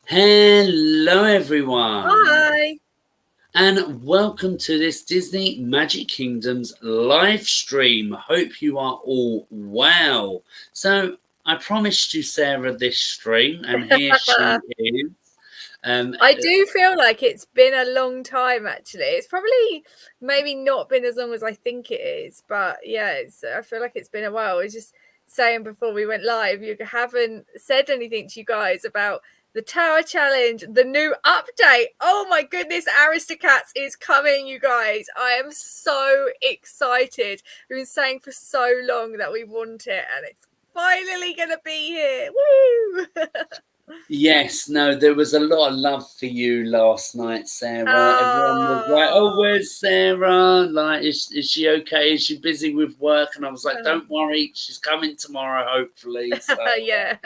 Hello, everyone, Hi. and welcome to this Disney Magic Kingdom's live stream. Hope you are all well. So, I promised you, Sarah, this stream, and here she is. Um, I do feel like it's been a long time actually. It's probably maybe not been as long as I think it is, but yeah, I feel like it's been a while. I was just saying before we went live, you haven't said anything to you guys about the Tower Challenge, the new update. Oh my goodness, Aristocats is coming, you guys. I am so excited. We've been saying for so long that we want it, and it's finally gonna be here. Woo! Yes, no, there was a lot of love for you last night, Sarah. Everyone was like, "Oh, Oh. where's Sarah? Like, is she okay? Is she busy with work?" And I was like, "Don't worry, she's coming tomorrow, hopefully." Yeah.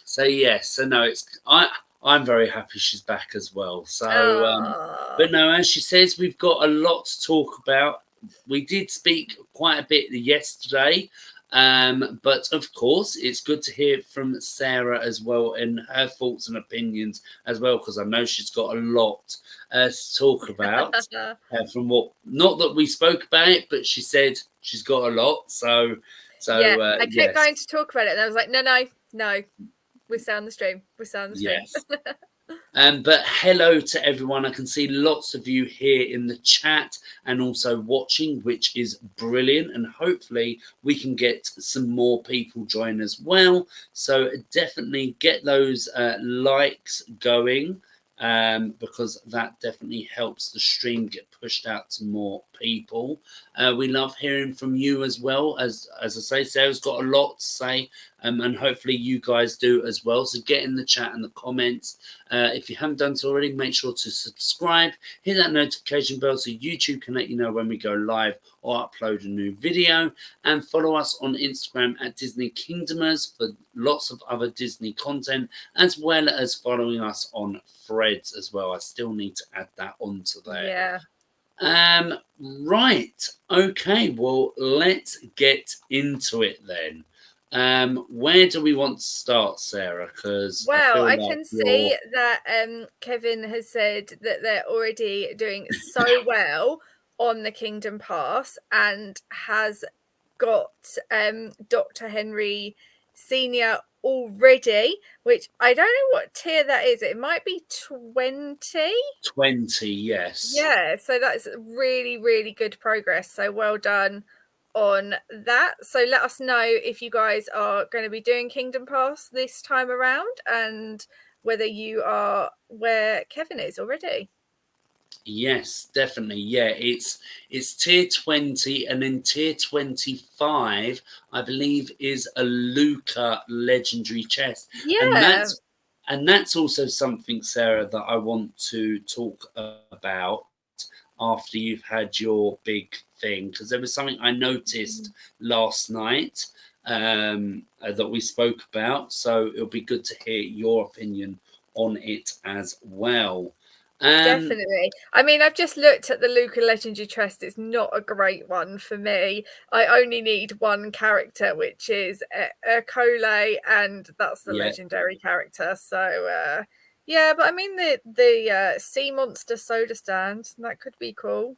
So yes, so no, I'm very happy she's back as well. Oh. But no, as she says, we've got a lot to talk about. We did speak quite a bit yesterday. But of course, it's good to hear from Sarah as well and her thoughts and opinions as well, because I know she's got a lot to talk about. From what, not that we spoke about it, but she said she's got a lot. Yeah, I kept Yes, going to talk about it, and I was like, no, we're still on the stream. We're still on the stream. yes. But hello to everyone. I can see lots of you here in the chat and also watching, which is brilliant. And hopefully, we can get some more people join as well. So definitely get those likes going, because that definitely helps the stream get pushed out to more people. We love hearing from you as well. As I say, Sarah's got a lot to say, and hopefully you guys do as well. So get in the chat and the comments. If you haven't done so already, make sure to subscribe, hit that notification bell so YouTube can let you know when we go live or upload a new video, and follow us on Instagram at Disney Kingdomers for lots of other Disney content, as well as following us on Threads as well. I still need to add that onto there. Yeah. Right. Okay. Well, let's get into it then. Where do we want to start, Sarah? Because I Well, feel I like can you're see that Kevin has said that they're already doing so well on the Kingdom Pass and has got Dr. Henry Senior already, which I don't know what tier that is. It might be 20. 20. Yes. Yeah, so that's really, really good progress. So well done on that. So let us know if you guys are going to be doing Kingdom Pass this time around and whether you are where Kevin is already. Yes, definitely. Yeah, it's tier 20, and then tier 25, I believe, is a Luca legendary chest. And Yeah. that's also something, Sarah, that I want to talk about after you've had your big thing, because there was something I noticed last night, that we spoke about. So it'll be good to hear your opinion on it as well. Um, Definitely. I mean, I've just looked at the Luca Legendary Chest. It's not a great one for me. I only need one character, which is Ercole, and that's the yeah. legendary character. So, yeah, but I mean, the sea monster soda stand, that could be cool.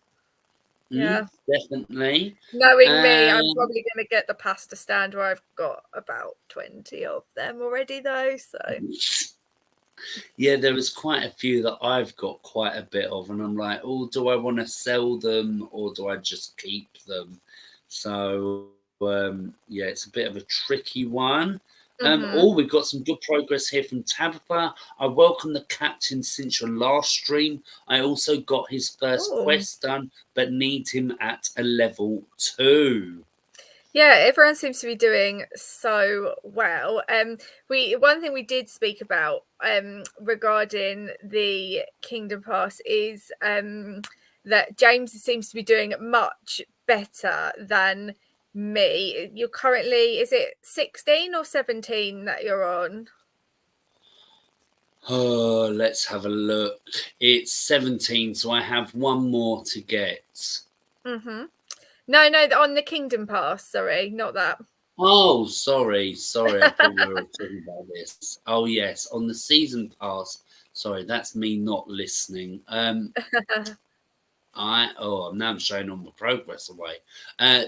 Yeah. Definitely. Knowing me, I'm Um, probably going to get the pasta stand where I've got about 20 of them already, though. So, yeah, there was quite a few that I've got quite a bit of, and I'm like, oh, do I want to sell them or do I just keep them? So, yeah, it's a bit of a tricky one. hmm. Oh, we've got some good progress here from Tabitha. I welcome the captain since your last stream. I also got his first Oh. quest done, but need him at a level 2. Yeah, everyone seems to be doing so well. We one thing we did speak about regarding the Kingdom Pass is that James seems to be doing much better than me. You're currently, is it 16 or 17 that you're on? Oh, let's have a look. It's 17, so I have one more to get. Mm-hmm. No, on the Kingdom Pass. Sorry, not that. Oh, sorry. I thought we were talking about this. Oh, yes, on the season pass. Sorry, that's me not listening. I'm now showing all my progress away.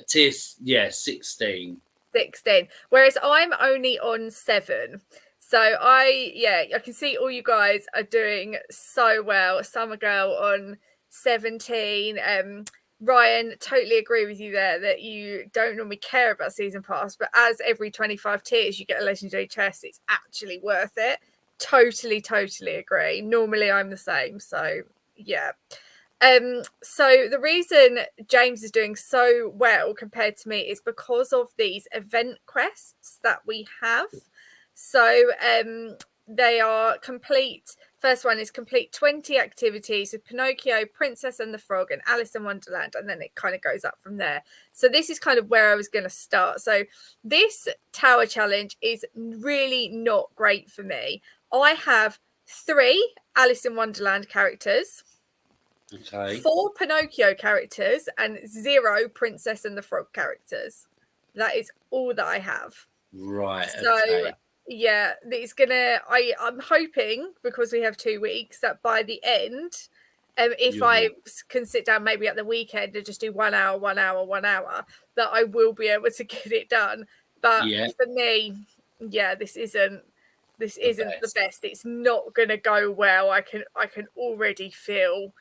Tier 16. 16. Whereas I'm only on 7. So I can see all you guys are doing so well. Summer Girl on 17. Ryan, totally agree with you there that you don't normally care about season pass, but as every 25 tiers you get a legendary chest, it's actually worth it. Totally agree. Normally I'm the same. So yeah. So the reason James is doing so well compared to me is because of these event quests that we have. So they are complete. First one is complete 20 activities with Pinocchio, Princess and the Frog, and Alice in Wonderland, and then it kind of goes up from there. So this is kind of where I was going to start. So this tower challenge is really not great for me. I have 3 Alice in Wonderland characters. Okay. 4 Pinocchio characters and 0 Princess and the Frog characters. That is all that I have. Right. So okay. yeah, it's gonna. I'm hoping, because we have 2 weeks, that by the end, if I can sit down maybe at the weekend and just do 1 hour, 1 hour, 1 hour, that I will be able to get it done. But for me, this isn't the best. It's not gonna go well. I can already feel,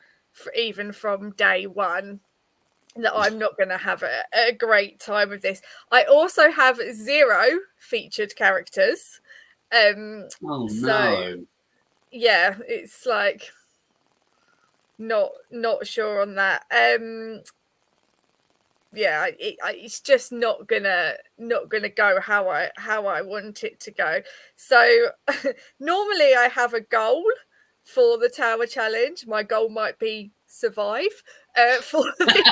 even from day one, that I'm not going to have a great time with this. I also have 0 featured characters. No. Yeah, it's like not sure on that. Yeah, it's just not gonna go how I want it to go. So normally I have a goal for the tower challenge. My goal might be survive for this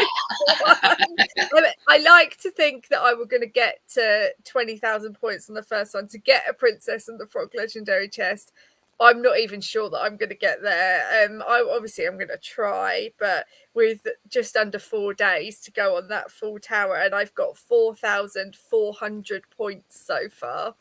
one. I like to think that I were going to get to 20,000 points on the first one to get a Princess and the Frog legendary chest. I'm not even sure that I'm going to get there. I'm going to try, but with just under 4 days to go on that full tower, and I've got 4,400 points so far.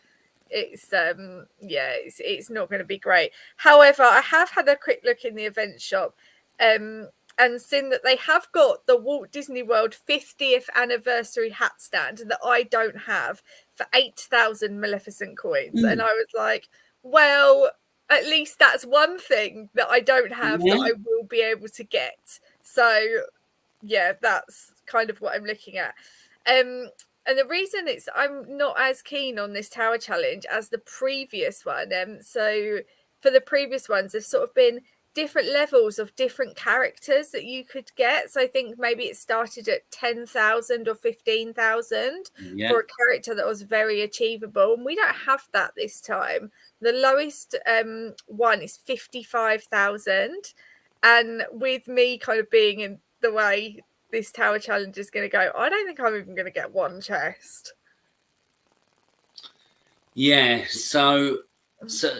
It's it's not going to be great. However, I have had a quick look in the event shop, and seen that they have got the Walt Disney World 50th anniversary hat stand that I don't have for 8,000 Maleficent coins, and I was like, well, at least that's one thing that I don't have that I will be able to get. So yeah, that's kind of what I'm looking at. And the reason I'm not as keen on this tower challenge as the previous one. So for the previous ones, there's sort of been different levels of different characters that you could get. So I think maybe it started at 10,000 or 15,000 for a character that was very achievable, and we don't have that this time. The lowest one is 55,000, and with me kind of being in the way this tower challenge is going to go, I don't think I'm even going to get 1 chest. Yeah, so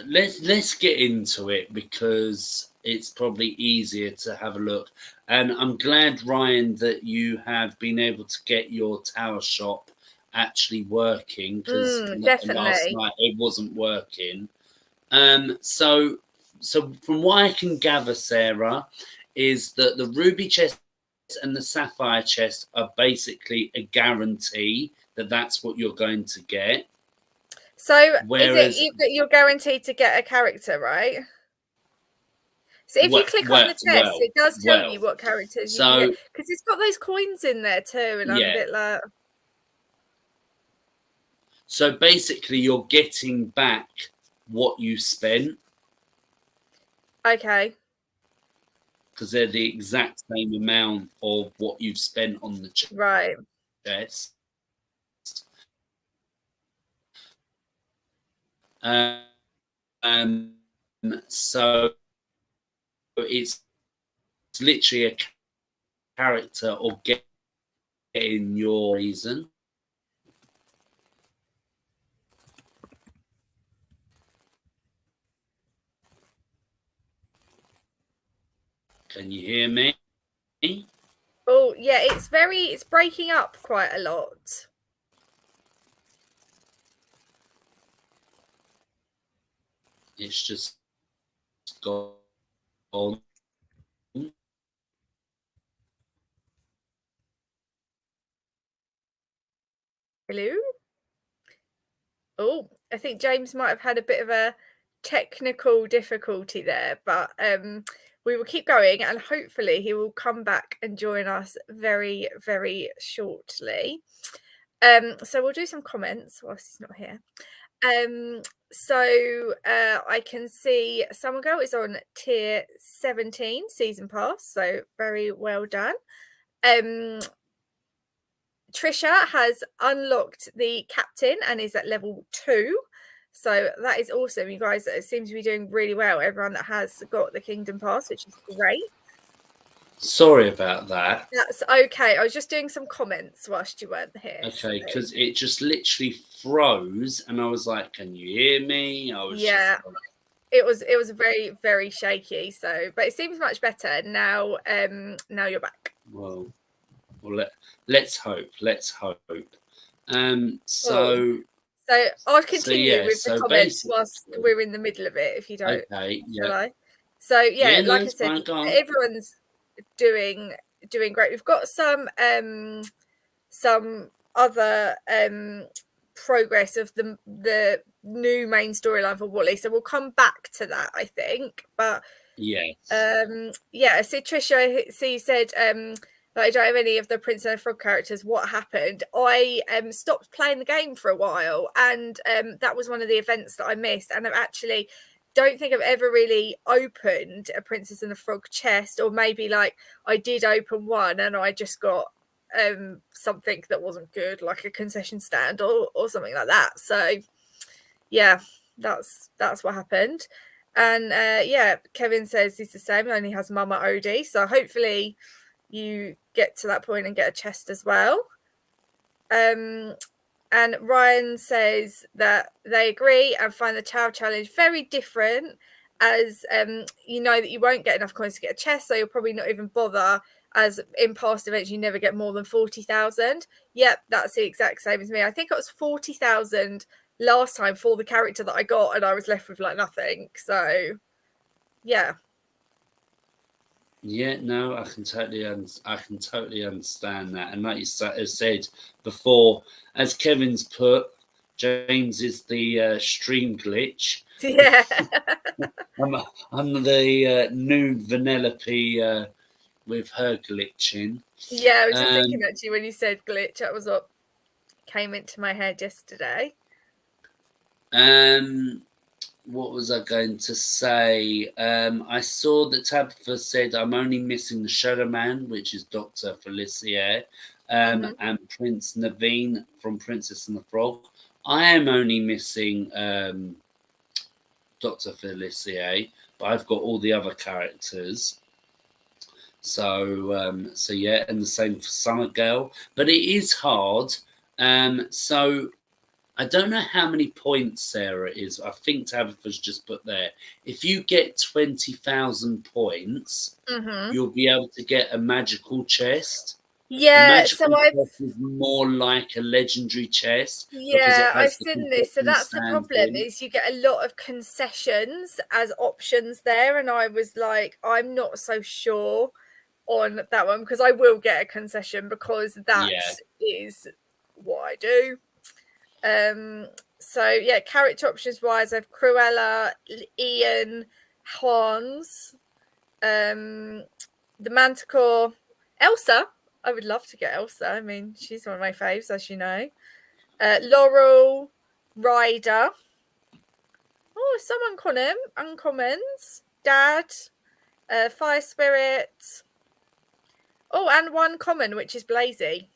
let's get into it, because it's probably easier to have a look. And I'm glad, Ryan, that you have been able to get your tower shop actually working, because last night it wasn't working. So from what I can gather, Sarah, is that the ruby chest and the sapphire chest are basically a guarantee that that's what you're going to get. So is it that you're guaranteed to get a character, right? So if you click on the chest, it does tell you what characters you can get, because it's got those coins in there too, and I'm a bit like... So basically you're getting back what you spent. Okay. Because they're the exact same amount of what you've spent on the chest. Right. So it's literally a character or getting your reason. Can you hear me? Oh yeah, it's breaking up quite a lot. It's just gone. Hello? Oh, I think James might have had a bit of a technical difficulty there, but we will keep going and hopefully he will come back and join us very, very shortly. So we'll do some comments whilst he's not here. So I can see Summer Girl is on tier 17 season pass, so very well done. Trisha has unlocked the captain and is at level 2. So that is awesome. You guys seem to be doing really well. Everyone that has got the Kingdom Pass, which is great. Sorry about that. That's okay. I was just doing some comments whilst you weren't here. Okay, because it just literally froze, and I was like, "Can you hear me?" I was yeah. just like, it was very, very shaky. So, but it seems much better now. Now you're back. Well, let's hope. Let's hope. Cool. So I'll continue with the comments whilst basically, we're in the middle of it, if you don't. okay, yeah. Shall I? So yeah, Yeah, like no, I said, fine, go on. everyone's doing great. We've got some other progress of the new main storyline for Wally, so we'll come back to that, I think. But yes, yeah. So Trisha, so you said that I don't have any of the Prince and the Frog characters. What happened? I stopped playing the game for a while, and that was one of the events that I missed. And I actually don't think I've ever really opened a Princess and the Frog chest, or maybe like I did open one and I just got something that wasn't good, like a concession stand or something like that. So yeah, that's what happened. And yeah, Kevin says he's the same, only has Mama Odie. So hopefully you get to that point and get a chest as well. And Ryan says that they agree and find the Tower Challenge very different, as you know that you won't get enough coins to get a chest, so you'll probably not even bother, as in past events you never get more than 40,000. Yep, that's the exact same as me. I think it was 40,000 last time for the character that I got, and I was left with like nothing. So yeah. Yeah, no, I can totally understand that. And like you said before, as Kevin's put, James is the stream glitch. Yeah. I'm the new Vanellope with her glitching. Yeah, I was just thinking actually when you said glitch, that was what came into my head yesterday. What was I going to say? I saw that Tabitha said I'm only missing the Shadow Man, which is Dr. Felicia, and Prince Naveen from Princess and the Frog. I am only missing Dr. Felicia, but I've got all the other characters. So yeah, and the same for Summer Girl. But it is hard. So I don't know how many points Sarah is. I think Tabitha's just put there. If you get 20,000 points, you'll be able to get a magical chest. Yeah, so chest is more like a legendary chest. Yeah, I've seen this. So that's the problem, is you get a lot of concessions as options there. And I was like, I'm not so sure on that one, because I will get a concession because that is what I do. So yeah, character options wise, I've Cruella, Ian, Hans, the Manticore, Elsa. I would love to get Elsa. I mean, she's one of my faves, as you know. Laurel, Ryder. Oh, some uncommons. Dad, Fire Spirit. Oh, and one common, which is Blazy.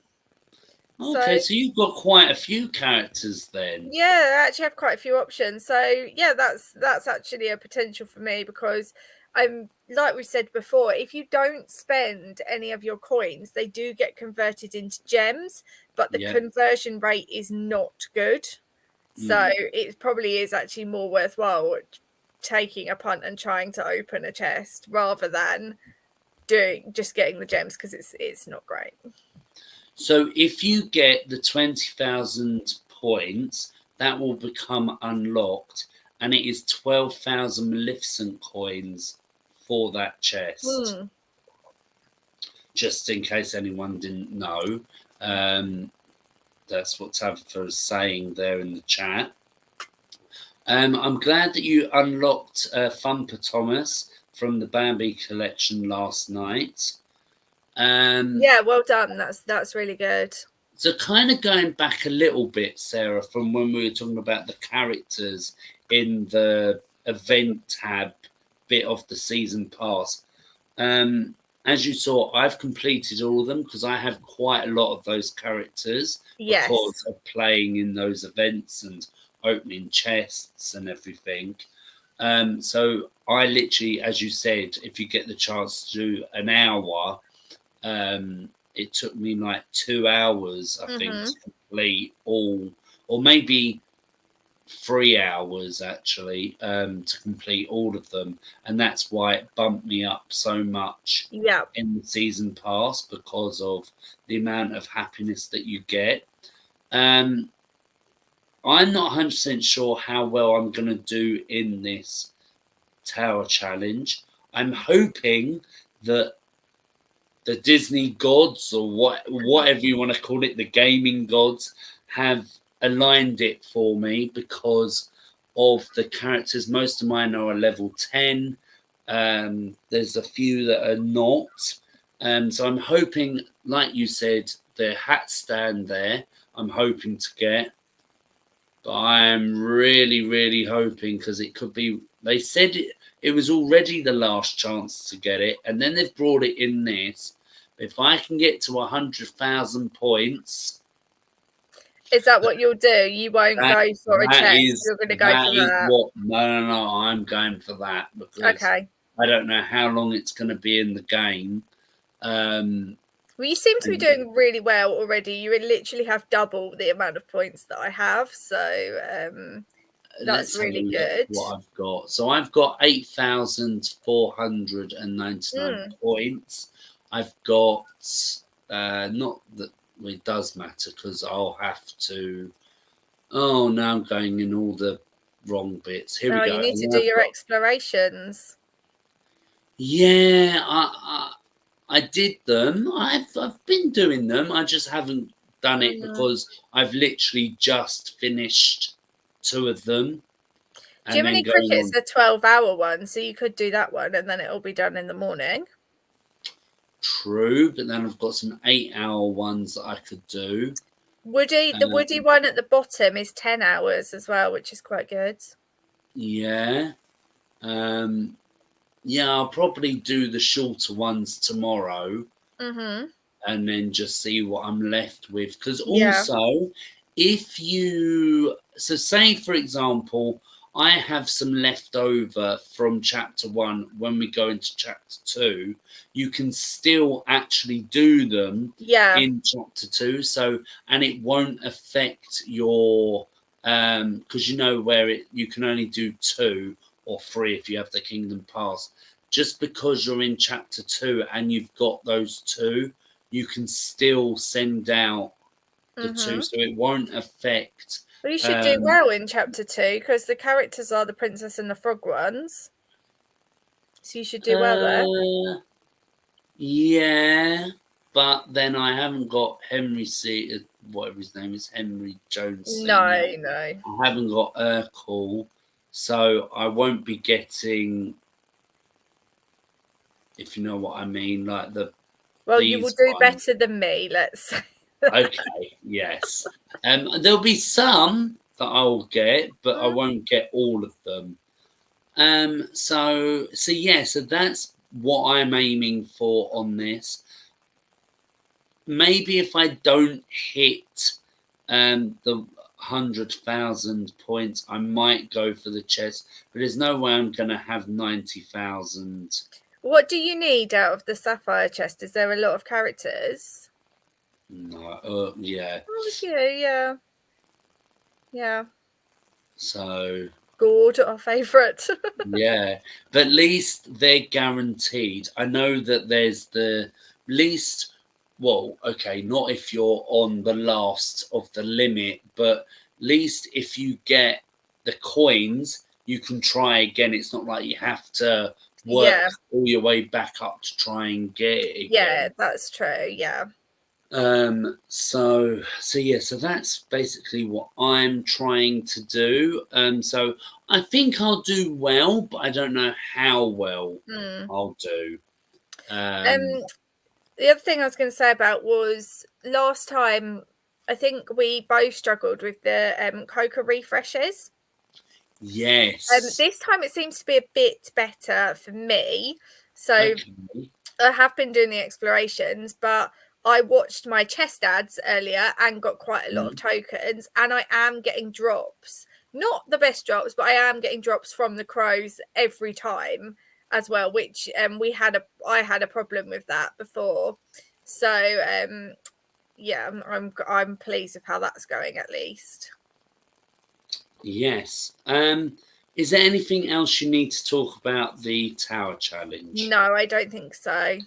Okay, so you've got quite a few characters then. Yeah, I actually have quite a few options. So yeah, that's actually a potential for me, because I'm, like we said before, if you don't spend any of your coins, they do get converted into gems, but the conversion rate is not good. So it probably is actually more worthwhile taking a punt and trying to open a chest rather than just getting the gems, because it's not great. So if you get the 20,000 points, that will become unlocked, and it is 12,000 Maleficent coins for that chest. Just in case anyone didn't know, that's what Tabitha is saying there in the chat. I'm glad that you unlocked Thumper Thomas from the Bambi collection last night. Yeah, well done. That's really good. So kind of going back a little bit, Sarah, from when we were talking about the characters in the event tab bit of the season pass. As you saw, I've completed all of them because I have quite a lot of those characters because of playing in those events and opening chests and everything. So I literally, as you said, if you get the chance to do an hour, it took me like 2 hours, I think, to complete all, or maybe 3 hours actually, to complete all of them, and that's why it bumped me up so much in the season pass because of the amount of happiness that you get. I'm not 100% sure how well I'm going to do in this tower challenge. I'm hoping that the Disney gods, or whatever you want to call it, the gaming gods, have aligned it for me because of the characters. Most of mine are level 10. There's a few that are not. So I'm hoping, like you said, the hat stand there, I'm hoping to get. But I am really, really hoping, because it could be, they said it was already the last chance to get it, and then they've brought it in this. If I can get to 100,000 points. Is that what you'll do? You won't go for a chest. You're going to go for that. No. I'm going for that because I don't know how long it's going to be in the game. Well, you seem to be doing really well already. You literally have double the amount of points that I have, so that's really good. What I've got, so I've got 8,499 points. I've got not that it does matter because I'll have to. Oh, now I'm going in all the wrong bits. Here we go. You need to do your explorations. Yeah, I did them. I've been doing them. I just haven't done it because I've literally just finished 2 of them. Jiminy Cricket's a 12-hour one, so you could do that one and then it'll be done in the morning. True, but then I've got some 8-hour ones that I could do. The Woody one at the bottom is 10 hours as well, which is quite good. Yeah. Yeah, I'll probably do the shorter ones tomorrow. And then just see what I'm left with. Because also, if you... So say, for example, I have some left over from chapter 1 when we go into chapter 2. You can still actually do them in chapter 2. So, and it won't affect your... because you know where you can only do 2 or 3 if you have the Kingdom Pass. Just because you're in chapter 2 and you've got those 2, you can still send out the 2, so it won't affect. Well, you should do well in chapter 2 because the characters are the Princess and the Frog ones. So you should do well there. Yeah, but then I haven't got Henry C. Whatever his name is, Henry Jones. No. I haven't got Urkel, so I won't be getting. If you know what I mean, like you will do better than me, let's say. Okay, yes. There'll be some that I'll get, but I won't get all of them. So that's what I'm aiming for on this. Maybe if I don't hit the 100,000 points, I might go for the chest, but there's no way I'm going to have 90,000. What do you need out of the sapphire chest? Is there a lot of characters? No, yeah. Yeah. So. Gord, our favourite. Yeah, but at least they're guaranteed. I know that there's the least. Well, okay, not if you're on the last of the limit, but at least if you get the coins, you can try again. It's not like you have to work all your way back up to try and get it again. Yeah, that's true. Yeah. So that's basically what I'm trying to do. So I think I'll do well, but I don't know how well I'll do. The other thing I was going to say about was last time, I think we both struggled with the cocoa refreshes. Yes. This time it seems to be a bit better for me. So I have been doing the explorations, but I watched my chest ads earlier and got quite a lot of tokens, and I am getting drops. Not the best drops, but I am getting drops from the crows every time as well, which I had a problem with that before. So yeah, I'm pleased with how that's going at least. Yes. Is there anything else you need to talk about the tower challenge? No, I don't think so.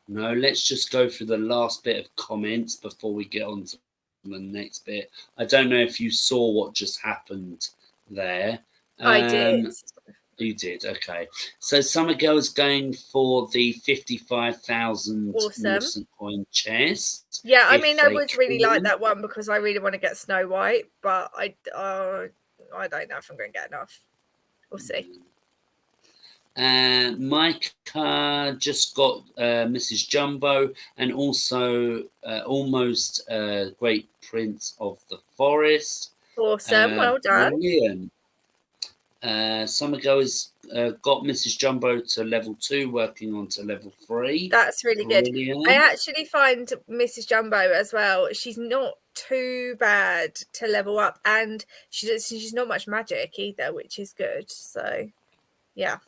No, let's just go through the last bit of comments before we get on to the next bit. I don't know if you saw what just happened there. I did. You did, okay. So Summer Girl's going for the 55,000 Wilson coin chest. Yeah, I mean, I would really like that one because I really want to get Snow White, but I don't know if I'm going to get enough. We'll see. Mike just got Mrs. Jumbo and also almost Great Prince of the Forest. Awesome, well done. Brilliant. Summer Girl has got Mrs. Jumbo to level 2, working on to level 3. That's really good. I actually find Mrs. Jumbo as well. She's not too bad to level up, and she's not much magic either, which is good. So, yeah.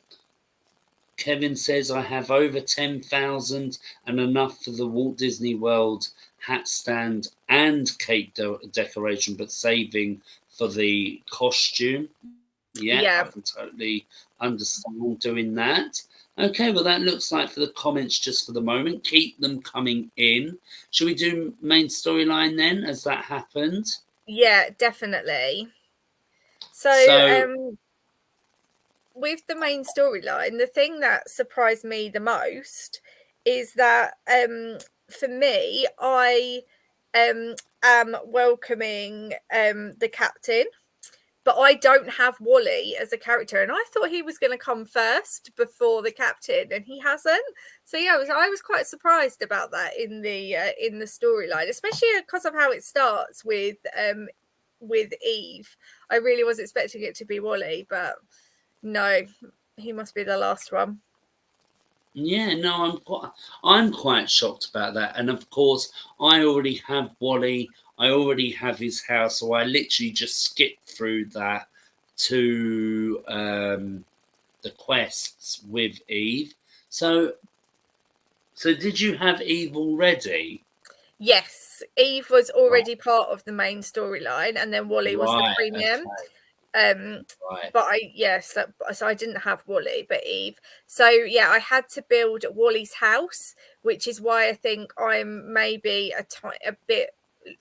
Kevin says, I have over 10,000 and enough for the Walt Disney World hat stand and cake decoration, but saving for the costume. Yeah, I can totally understand doing that. Okay, well, that looks like for the comments just for the moment. Keep them coming in. Shall we do main storyline then, as that happened? Yeah, definitely. So with the main storyline, the thing that surprised me the most is that for me, I am welcoming the captain, but I don't have Wally as a character, and I thought he was going to come first before the captain, and he hasn't. So yeah, I was quite surprised about that in the storyline, especially because of how it starts with Eve. I really was expecting it to be Wally, but no, he must be the last one. Yeah, no, I'm quite shocked about that. And of course, I already have Wally. I already have his house, so I literally just skipped through that to the quests with Eve. So did you have Eve already? Yes, Eve was already part of the main storyline, and then Wally was the premium. Okay. But so I didn't have Wally, but Eve. So yeah, I had to build Wally's house, which is why I think I'm maybe a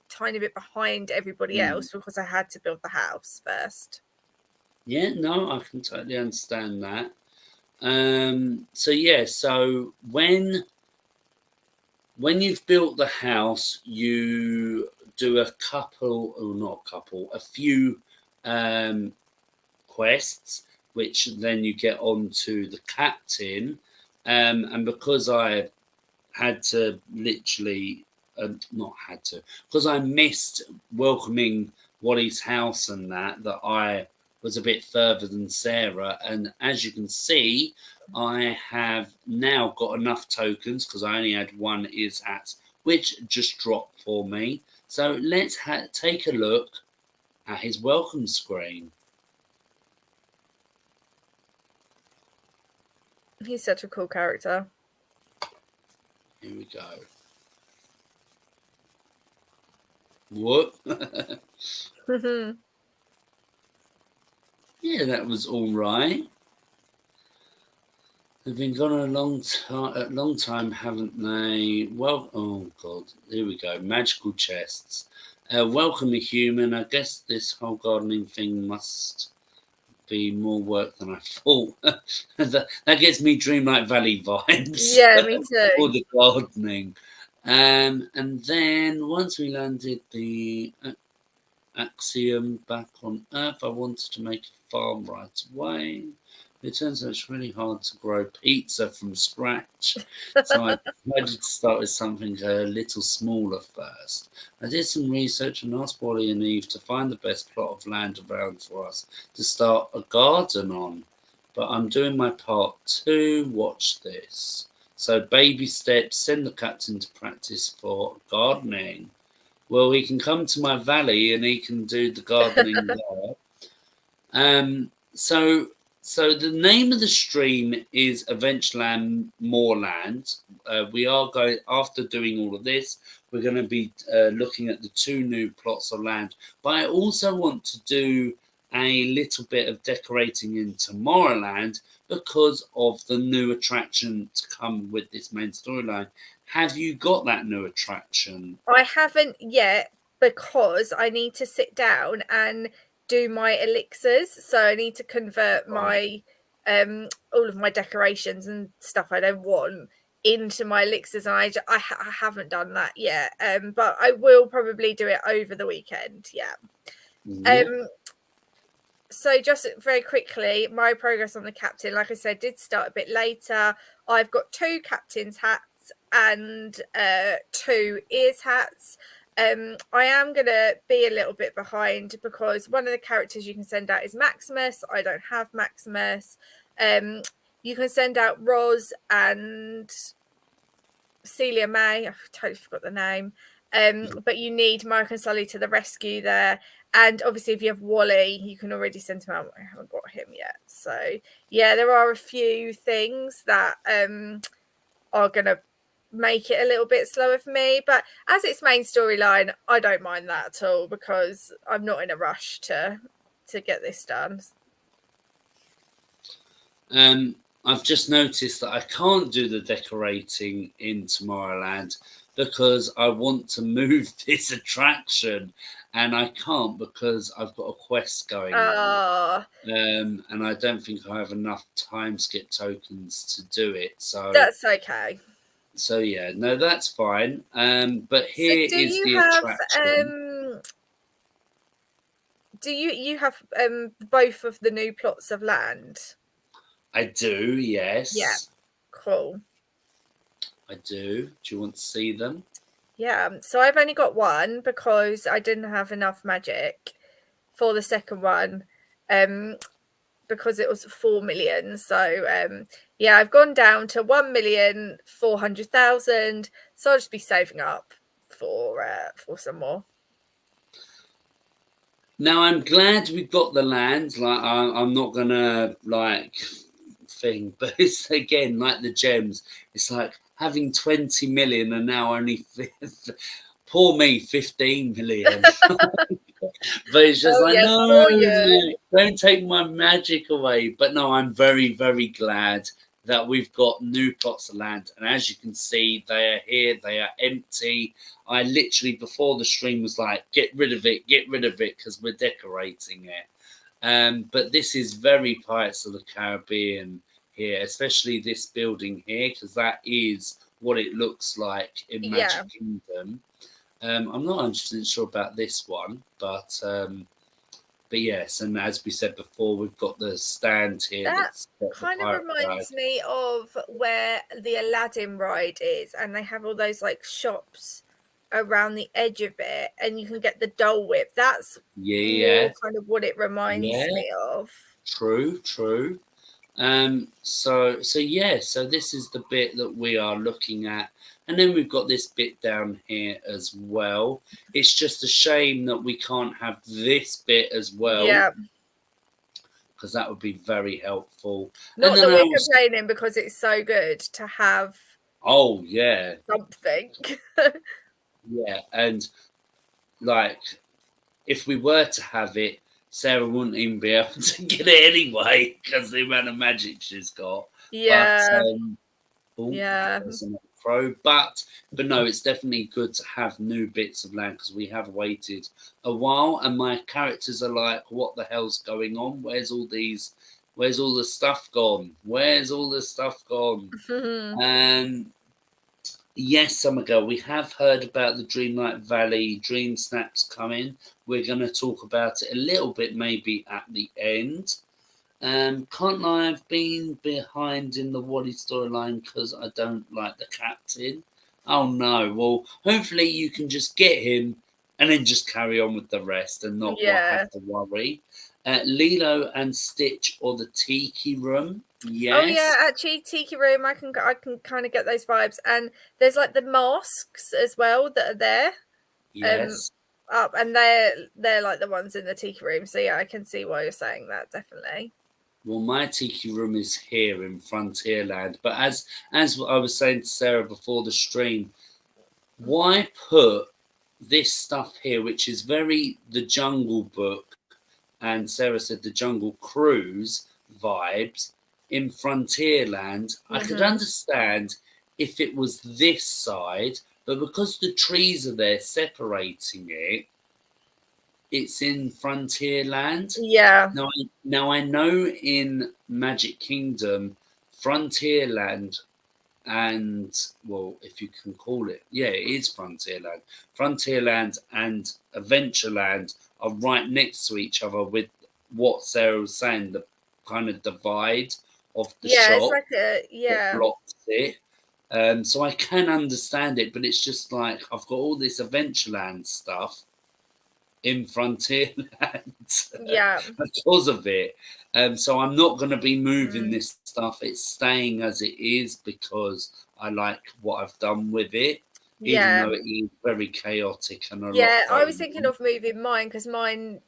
tiny bit behind everybody else, because I had to build the house first. Yeah, no, I can totally understand that. So when you've built the house, you do a few quests, which then you get onto the captain. And because I had to literally, because I missed welcoming Wally's house and that I was a bit further than Sarah. And as you can see, I have now got enough tokens, because I only had one is hat, which just dropped for me. So let's take a look at his welcome screen. He's such a cool character. Here we go. What? Yeah, that was all right. They've been gone a long time, haven't they? Well, oh God, here we go. Magical chests. Welcome a human. I guess this whole gardening thing must be more work than I thought. that gets me Dreamlight Valley vibes. Yeah, me too. All the gardening. And then once we landed the axiom back on Earth, I wanted to make a farm right away. It turns out it's really hard to grow pizza from scratch, so I decided to start with something a little smaller first. I did some research and asked Wally and Eve to find the best plot of land around for us to start a garden on. But I'm doing my part too. Watch this. So baby steps, send the captain to practice for gardening. Well, he can come to my valley and he can do the gardening there. So the name of the stream is Adventureland Moorland. We are going, after doing all of this, we're going to be looking at the 2 new plots of land. But I also want to do a little bit of decorating in Tomorrowland because of the new attraction to come with this main storyline. Have you got that new attraction? I haven't yet because I need to sit down and do my elixirs. So I need to convert my all of my decorations and stuff I don't want into my elixirs, and I haven't done that yet. But I will probably do it over the weekend. Yeah. So just very quickly, my progress on the captain, like I said, did start a bit later. I've got 2 captain's hats and 2 ears hats. I am going to be a little bit behind because one of the characters you can send out is Maximus. I don't have Maximus. You can send out Roz and Celia May. I've totally forgot the name. But you need Mark and Sully to the rescue there. And obviously, if you have Wally, you can already send him out. I haven't got him yet. So, yeah, there are a few things that are going to make it a little bit slower for me. But as its main storyline, I don't mind that at all because I'm not in a rush to get this done. I've just noticed that I can't do the decorating in Tomorrowland because I want to move this attraction and I can't because I've got a quest going on. And I don't think I have enough time skip tokens to do it. So that's okay. So yeah, no, that's fine. But here so is the attraction. Do you have both of the new plots of land? I do, yes. Yeah, cool. I do. Do you want to see them? Yeah, so I've only got one because I didn't have enough magic for the second one, because it was 4 million. So yeah, I've gone down to 1,400,000. So I'll just be saving up for some more. Now I'm glad we got the land. Like I'm not gonna thing, but it's again like the gems. It's like having 20 million and now only poor me 15 million. But it's just no, don't take my magic away. But no, I'm very, very glad that we've got new plots of land. And as you can see, they are here, they are empty. I literally, before the stream, was like, get rid of it, because we're decorating it. But this is very Pirates of the Caribbean here, especially this building here, because that is what it looks like in Magic Kingdom. I'm not 100% sure about this one, but yes, and as we said before, we've got the stand here. That kind of reminds me of where the Aladdin ride is, and they have all those like shops around the edge of it, and you can get the Dole Whip. That's more kind of what it reminds me of. True. So this is the bit that we are looking at. And then we've got this bit down here as well. It's just a shame that we can't have this bit as well. Yeah. Because that would be very helpful. Not that we're complaining because it's so good to have. Oh, yeah. Something. Yeah. And like, if we were to have it, Sarah wouldn't even be able to get it anyway because the amount of magic she's got. Yeah. But, yeah. crow, but no, it's definitely good to have new bits of land because we have waited a while, and my characters are like, "What the hell's going on? Where's all the stuff gone? Where's all the stuff gone?" And yes, Summer Girl, we have heard about the Dreamlight Valley Dream Snaps coming. We're going to talk about it a little bit, maybe at the end. Can't lie, I've been behind in the Wally storyline because I don't like the captain. Oh no, well, hopefully you can just get him and then just carry on with the rest and not Yeah. have to worry. Lilo and Stitch or the Tiki Room. Oh yeah, Yes. actually, Tiki Room. I can kind of get those vibes, and there's like the masks as well that are there. Yes. Up, and they're like the ones in the Tiki Room. So yeah, I can see why you're saying that, definitely. Well, my Tiki Room is here in Frontierland, but as I was saying to Sarah before the stream, why put this stuff here, which is very the Jungle Book, and Sarah said the Jungle Cruise vibes, in Frontierland? I could understand if it was this side, but because the trees are there separating it, it's in Frontierland. Yeah. Now I know in Magic Kingdom, Frontierland and, well, if you can call it, yeah, it is Frontierland. Frontierland and Adventureland are right next to each other with what Sarah was saying, the kind of divide of the Yeah, it's shop like a that yeah. blocks it. So I can understand it, but it's just like I've got all this Adventureland stuff in Frontierland Yeah. because of it. So I'm not going to be moving this stuff. It's staying as it is because I like what I've done with it, even Yeah. though it is very chaotic and a lot Yeah, I was going thinking on. of moving mine because mine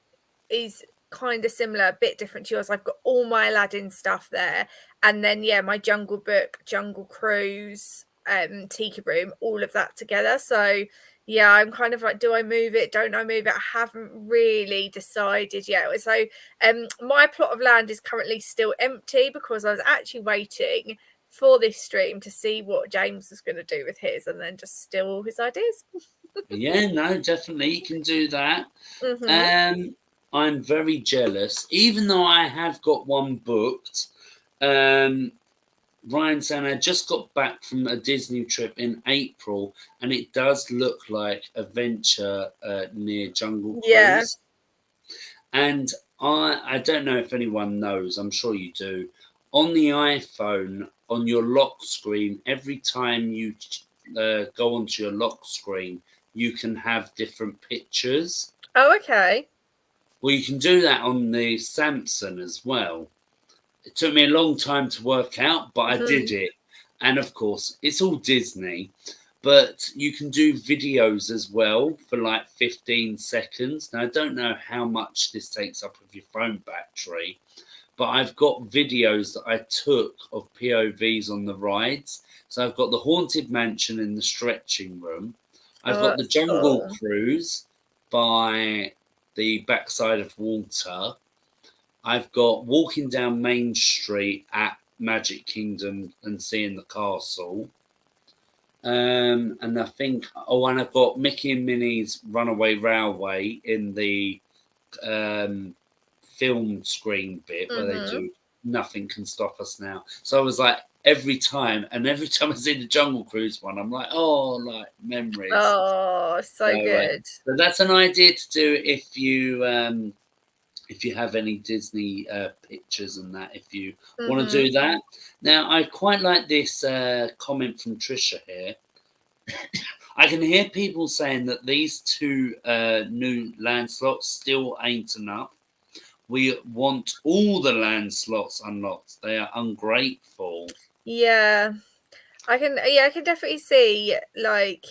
is kind of similar, a bit different to yours. I've got all my Aladdin stuff there, and then yeah, my Jungle Book, Jungle Cruise, Tiki Room, all of that together. So yeah, I'm kind of like, do I move it? Don't I move it? I haven't really decided yet. So my plot of land is currently still empty because I was actually waiting for this stream to see what James was going to do with his, and then just steal all his ideas. Yeah, no, definitely you can do that. Mm-hmm. I'm very jealous, even though I have got one booked. Um, Ryan saying I just got back from a Disney trip in April, and it does look like adventure near Jungle Yeah. Cruise. And I don't know if anyone knows. I'm sure you do. On the iPhone, on your lock screen, every time you go onto your lock screen, you can have different pictures. Oh, okay. Well, you can do that on the Samsung as well. It took me a long time to work out, but I did it. And of course, it's all Disney, but you can do videos as well for like 15 seconds. Now, I don't know how much this takes up of your phone battery, but I've got videos that I took of POVs on the rides. So I've got the Haunted Mansion in the stretching room. I've Oh, got the that's Jungle cool. Cruise by the backside of water. I've got walking down Main Street at Magic Kingdom and seeing the castle. And I think, and I've got Mickey and Minnie's Runaway Railway in the film screen bit where they do Nothing Can Stop Us Now. So I was like, every time I see the Jungle Cruise one, I'm like, oh, like memories. Oh, so good. So that's an idea to do if you have any Disney pictures and that, if you want to do that. Now, I quite like this comment from Trisha here. I can hear people saying that these two new land slots still ain't enough. We want all the land slots unlocked. They are ungrateful. Yeah. I can definitely see like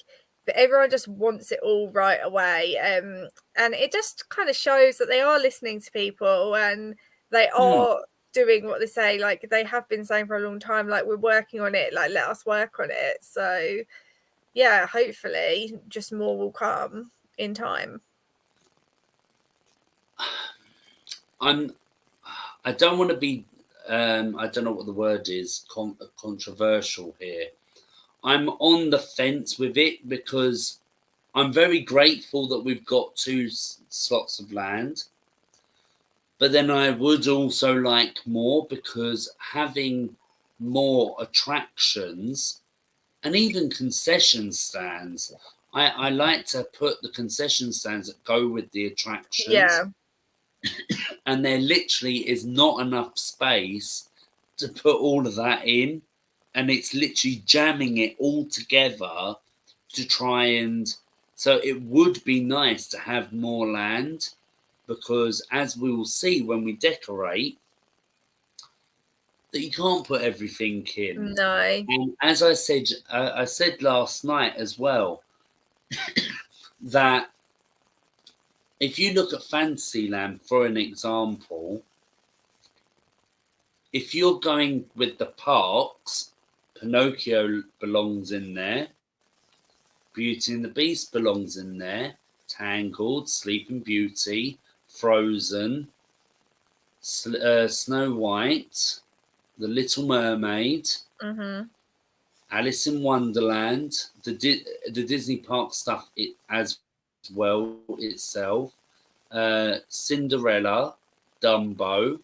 that everyone just wants it all right away. And it just kind of shows that they are listening to people and they are doing what they say, like they have been saying for a long time, like we're working on it, like let us work on it. So yeah, hopefully just more will come in time. I don't want to be I don't know what the word is, controversial here. I'm on the fence with it because I'm very grateful that we've got 2 slots of land. But then I would also like more, because having more attractions and even concession stands. I like to put the concession stands that go with the attractions, Yeah. and there literally is not enough space to put all of that in, and it's literally jamming it all together to try and. So it would be nice to have more land, because as we will see when we decorate, that you can't put everything in. No. And as I said last night as well, that if you look at Fantasyland for an example, if you're going with the parks, Pinocchio belongs in there, Beauty and the Beast belongs in there, Tangled, Sleeping Beauty, Frozen, Snow White, The Little Mermaid, Alice in Wonderland, the Disney Park stuff as well itself, Cinderella, Dumbo,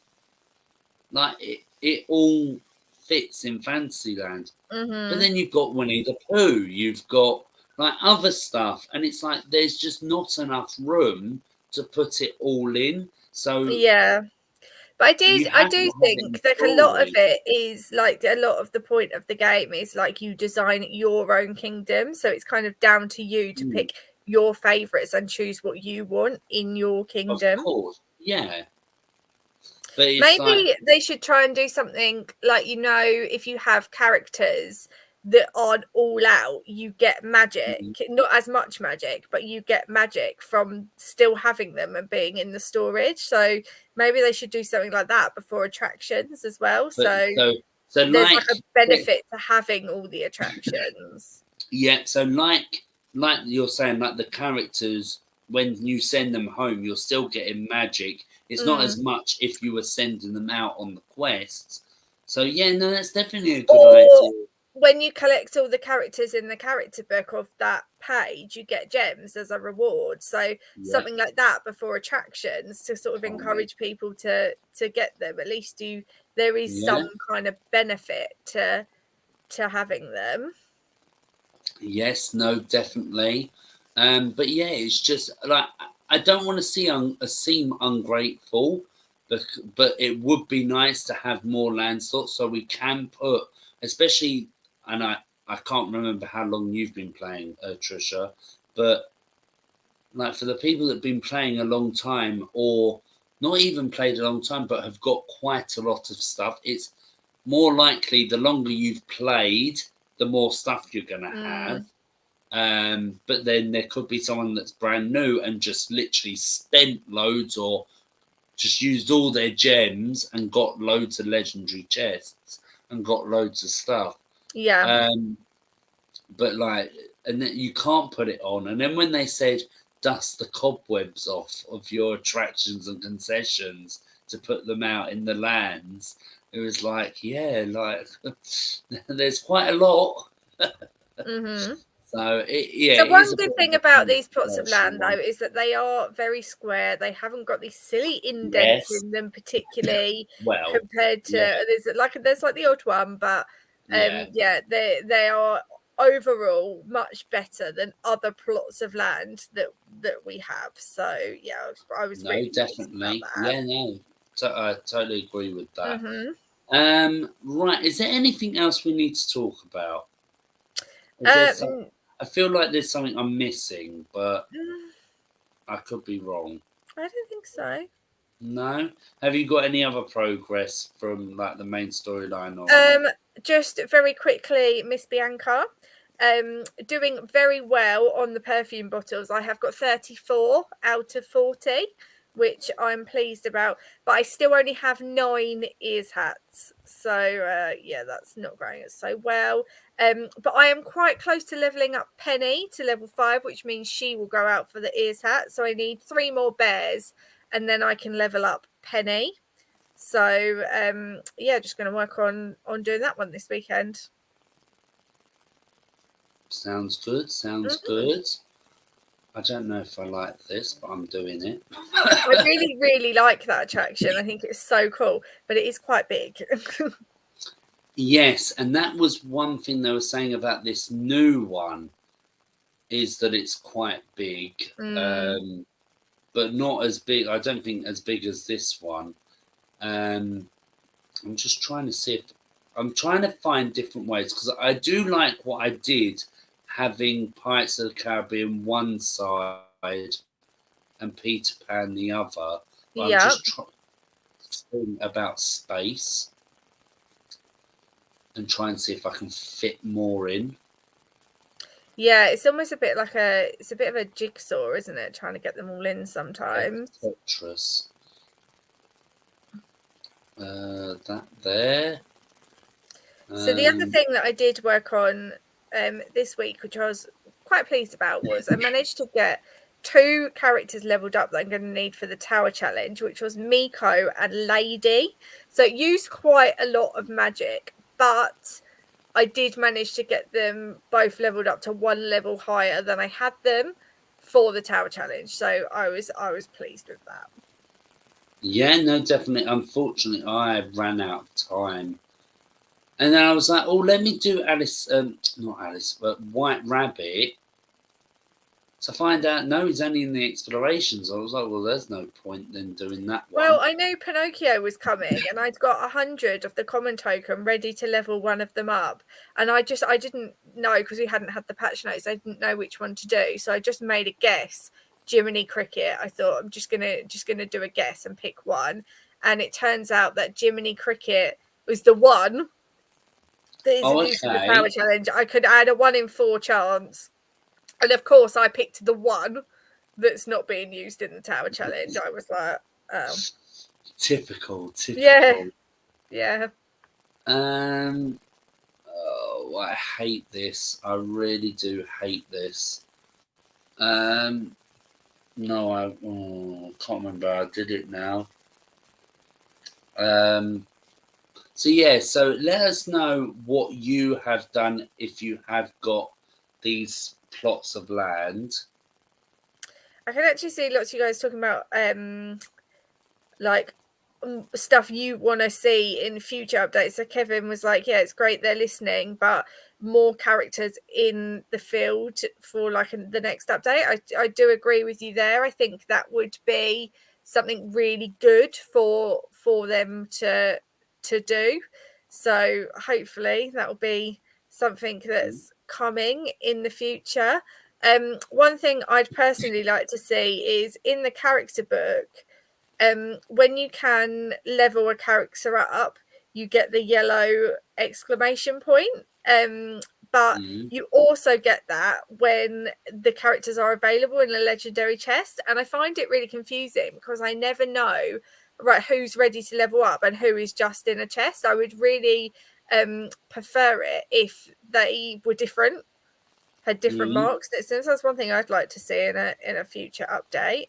like it all fits in Fantasyland. But then you've got Winnie the Pooh, you've got like other stuff, and it's like there's just not enough room to put it all in. So Yeah. But you I have to do have it in think like a lot of story. it is like a lot of the point of the game is like you design your own kingdom. So it's kind of down to you to pick your favourites and choose what you want in your Of kingdom. course, yeah. But it's like, Maybe they should try and do something like, if you have characters that aren't all out, you get magic, not as much magic, but you get magic from still having them and being in the storage. So maybe they should do something like that before attractions as well. but So so there's like like a benefit to having all the attractions. yeah, so like you're saying, like the characters, when you send them home, you're still getting magic. It's not as much if you were sending them out on the quests. So yeah, no, that's definitely a good Or idea. when you collect all the characters in the character book of that page, you get gems as a reward. So Yeah, something like that before attractions to sort of can't wait. encourage people to get them. At least there is Yeah, some kind of benefit to having them. yes, no, definitely. But yeah, it's just like I don't want to seem ungrateful, but it would be nice to have more land slots so we can put, especially, and I can't remember how long you've been playing, Trisha, but like for the people that've been playing a long time, or not even played a long time but have got quite a lot of stuff, it's more likely the longer you've played, the more stuff you're going to have. But then there could be someone that's brand new and just literally spent loads, or just used all their gems and got loads of legendary chests and got loads of stuff. Yeah. But like, and then you can't put it on. And then when they said dust the cobwebs off of your attractions and concessions to put them out in the lands, it was like, yeah, like there's quite a lot. So The it is one a good bit thing of a about these plots of controversial land, though, one. is that they are very square. They haven't got these silly indents Yes. in them, particularly Well, compared to yeah, there's like the odd one, but yeah. yeah, they are overall much better than other plots of land that we have. So yeah, I was No, really pleased about definitely. that. Yeah, no. I totally agree with that. Mm-hmm. Right. Is there anything else we need to talk about? Is there some? I feel like there's something I'm missing, but I could be wrong. I don't think so. No. Have you got any other progress from like the main storyline or anything? Just very quickly, Miss Bianca, doing very well on the perfume bottles. I have got 34 out of 40, which I'm pleased about, but I still only have 9 ears hats. So yeah, that's not going so well. But I am quite close to leveling up Penny to level 5, which means she will go out for the ears hat. So I need 3 more bears and then I can level up Penny. So yeah, just going to work on doing that one this weekend. Sounds good. Sounds good. I don't know if I like this, but I'm doing it. I really, really like that attraction. I think it's so cool, but it is quite big. Yes, and that was one thing they were saying about this new one, is that it's quite big, but not as big. I don't think as big as this one. I'm just trying to see if I'm trying to find different ways, because I do like what I did, having Pirates of the Caribbean one side and Peter Pan the other. But I'm Yeah. just thinking about space and try and see if I can fit more in. Yeah, it's almost a bit like it's a bit of a jigsaw, isn't it? Trying to get them all in sometimes. Tetris. That there. So the other thing that I did work on this week, which I was quite pleased about, was I managed to get 2 characters leveled up that I'm going to need for the tower challenge, which was Miko and Lady. So it used quite a lot of magic, but I did manage to get them both leveled up to 1 level higher than I had them for the tower challenge. So I was pleased with that. Yeah, no, definitely. Unfortunately, I ran out of time. And then I was like, oh, let me do Alice, not Alice, but White Rabbit. To find out, no, he's only in the explorations. I was like, well, there's no point in doing that one. Well, I knew Pinocchio was coming, and I'd got 100 of the common token ready to level one of them up. And I didn't know, because we hadn't had the patch notes. I didn't know which one to do, so I just made a guess. Jiminy Cricket. I thought I'm just gonna do a guess and pick one, and it turns out that Jiminy Cricket was the one that isn't used for the power challenge. I had a 1 in 4 chance, and of course I picked the one that's not being used in the tower challenge. I was like, oh, typical. Yeah. Oh, I hate this. I really do hate this. No, I can't remember. I did it now. So yeah, so let us know what you have done if you have got these plots of land. I can actually see lots of you guys talking about like stuff you want to see in future updates. So Kevin was like, yeah, it's great they're listening, but more characters in the field for like the next update. I do agree with you there. I think that would be something really good for them to do. So hopefully that will be something that's coming in the future. One thing I'd personally like to see is in the character book, when you can level a character up, you get the yellow exclamation point. But you also get that when the characters are available in a legendary chest. And I find it really confusing because I never know who's ready to level up and who is just in a chest. I would really prefer it if they were different, had different marks. So that's one thing I'd like to see in a future update.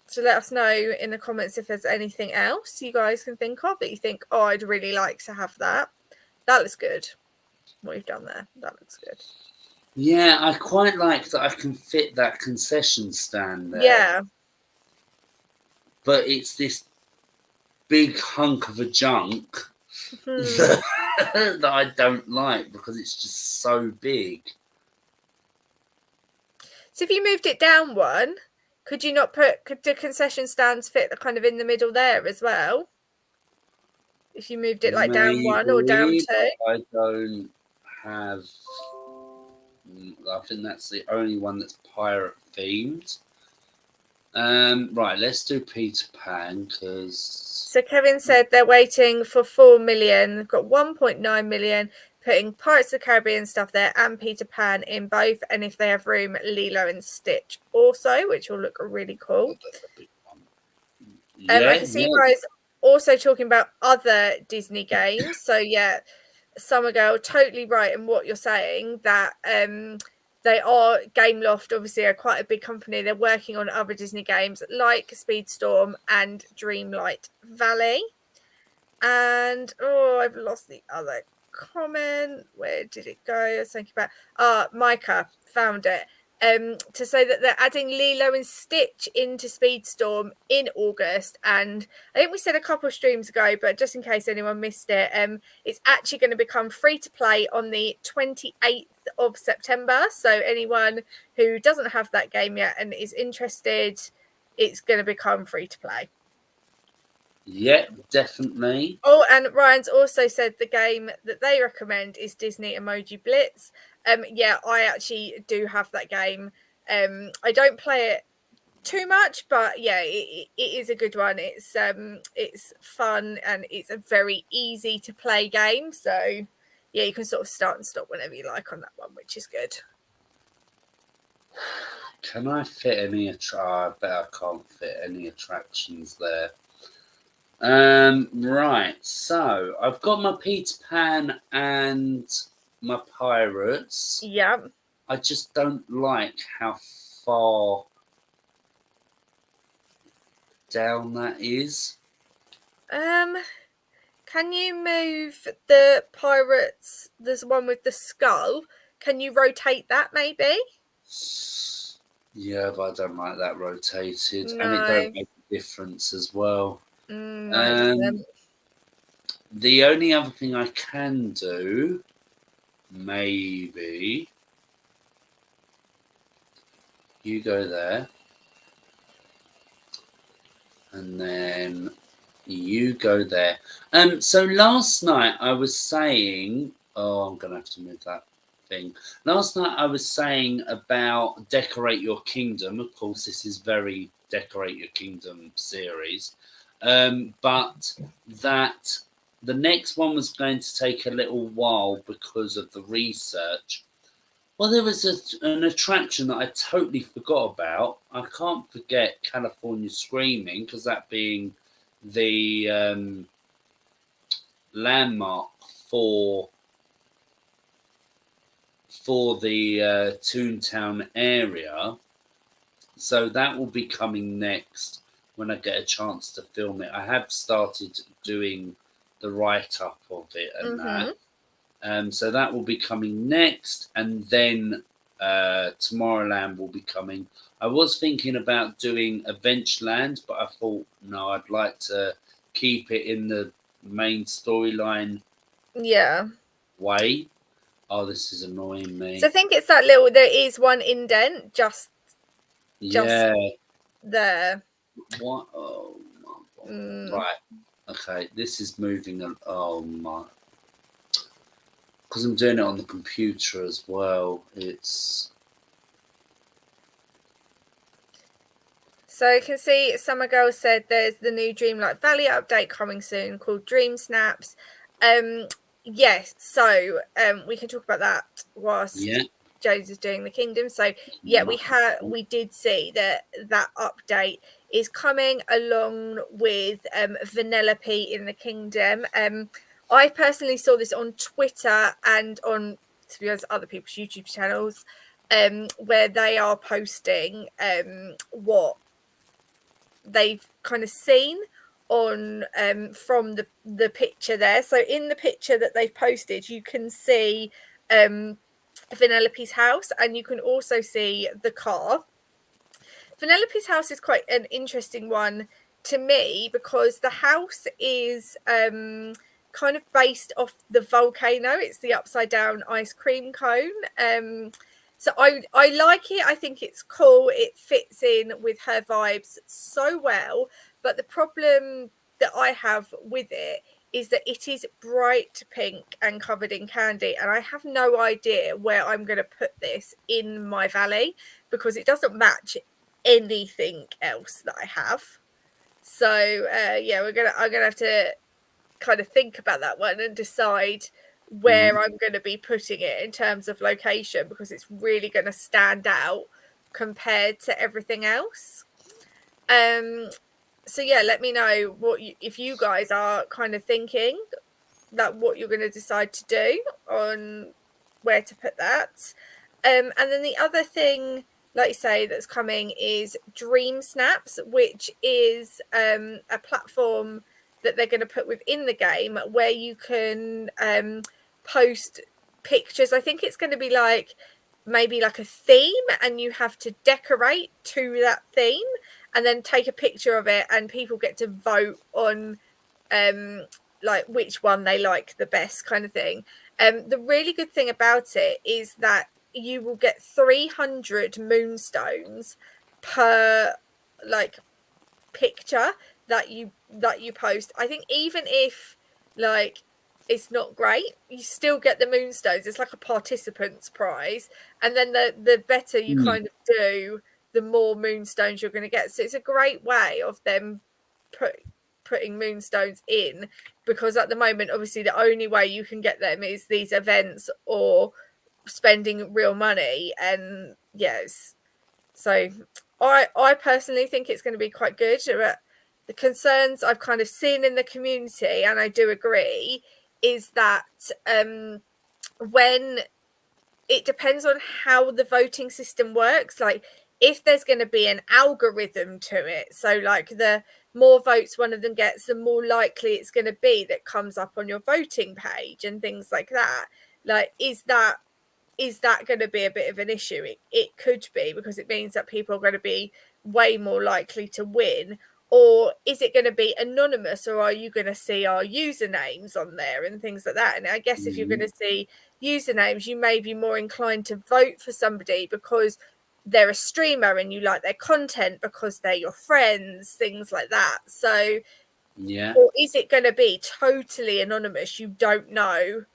So let us know in the comments if there's anything else you guys can think of that you think, oh, I'd really like to have that. That looks good. What you've done there, that looks good. Yeah, I quite like that I can fit that concession stand there. Yeah. But it's this big hunk of a junk that I don't like because it's just so big. So if you moved it down one, could the concession stands fit the kind of in the middle there as well? If you moved it like down 1 or down 2? I don't have. I think that's the only one that's pirate themed. Right, let's do Peter Pan because. So Kevin said they're waiting for 4 million. They've got 1.9 million, putting Pirates of the Caribbean stuff there and Peter Pan in both. And if they have room, Lilo and Stitch also, which will look really cool. I can see you guys also talking about other Disney games. So yeah, Summer Girl, totally right in what you're saying, that they are Gameloft, obviously, are quite a big company. They're working on other Disney games like Speedstorm and Dreamlight Valley. And I've lost the other comment. Where did it go? I was thinking about Micah found it. To say that they're adding Lilo and Stitch into Speedstorm in August, and I think we said a couple of streams ago, but just in case anyone missed it, it's actually going to become free to play on the 28th of September. So anyone who doesn't have that game yet and is interested, it's going to become free to play. Yeah, definitely. Oh, and Ryan's also said the game that they recommend is Disney Emoji Blitz. Yeah, I actually do have that game. I don't play it too much, but yeah, it is a good one. It's fun and it's a very easy to play game. So yeah, you can sort of start and stop whenever you like on that one, which is good. Can I fit any I bet I can't fit any attractions there. Right, so I've got my Peter Pan and my pirates. Yeah. I just don't like how far down that is. Can you move the pirates? There's one with the skull. Can you rotate that maybe? Yeah, but I don't like that rotated, No. and it don't make a difference as well. No, it doesn't. The only other thing I can do, maybe, you go there, and then you go there. So last night I was saying, I'm gonna have to move that thing. Last night I was saying about Decorate Your Kingdom. Of course, this is very Decorate Your Kingdom series, but that the next one was going to take a little while because of the research. Well, there was an attraction that I totally forgot about. I can't forget California Screaming, because that being the landmark for the Toontown area. So that will be coming next when I get a chance to film it. I have started doing the write-up of it and that. So that will be coming next, and then Tomorrowland will be coming. I was thinking about doing Adventureland, but I thought, no, I'd like to keep it in the main storyline way. Oh, this is annoying me. So I think it's that little, there is one indent just there. What? Oh, right. Okay, this is moving. Oh, my. Because I'm doing it on the computer as well. It's. So you can see Summer Girl said there's the new Dreamlight Valley update coming soon called Dream Snaps. Yes, so we can talk about that whilst James is doing the Kingdom. So yeah, we did see that update is coming along with Vanellope in the Kingdom. I personally saw this on Twitter and on, to be honest, other people's YouTube channels, where they are posting what they've kind of seen on from the picture there. So in the picture that they've posted, you can see Vanellope's house, and you can also see the car. Vanellope's house is quite an interesting one to me because the house is kind of based off the volcano. It's the upside down ice cream cone. So I like it. I think it's cool. It fits in with her vibes so well. But the problem that I have with it is that it is bright pink and covered in candy. And I have no idea where I'm going to put this in my valley because it doesn't match anything else that I have. So yeah, I'm gonna have to kind of think about that one and decide where I'm going to be putting it in terms of location, because it's really going to stand out compared to everything else. So yeah, let me know if you guys are kind of thinking that what you're going to decide to do on where to put that. And then the other thing, like you say, that's coming is Dream Snaps, which is a platform that they're going to put within the game where you can post pictures. I think it's going to be like maybe like a theme, and you have to decorate to that theme and then take a picture of it, and people get to vote on like which one they like the best, kind of thing. The really good thing about it is that you will get 300 moonstones per like picture that you post. I think even if like it's not great, you still get the moonstones. It's like a participants prize, and then the better you kind of do, the more moonstones you're going to get. So it's a great way of them putting moonstones in, because at the moment obviously the only way you can get them is these events or spending real money. And yes, so I personally think it's going to be quite good. But the concerns I've kind of seen in the community, and I do agree, is that when it depends on how the voting system works, like if there's going to be an algorithm to it, so like the more votes one of them gets, the more likely it's going to be that comes up on your voting page and things like that. Like, is that going to be a bit of an issue? It could be, because it means that people are going to be way more likely to win. Or is it going to be anonymous, or are you going to see our usernames on there and things like that? And I guess if you're going to see usernames, you may be more inclined to vote for somebody because they're a streamer and you like their content, because they're your friends, things like that. So yeah. Or is it going to be totally anonymous? You don't know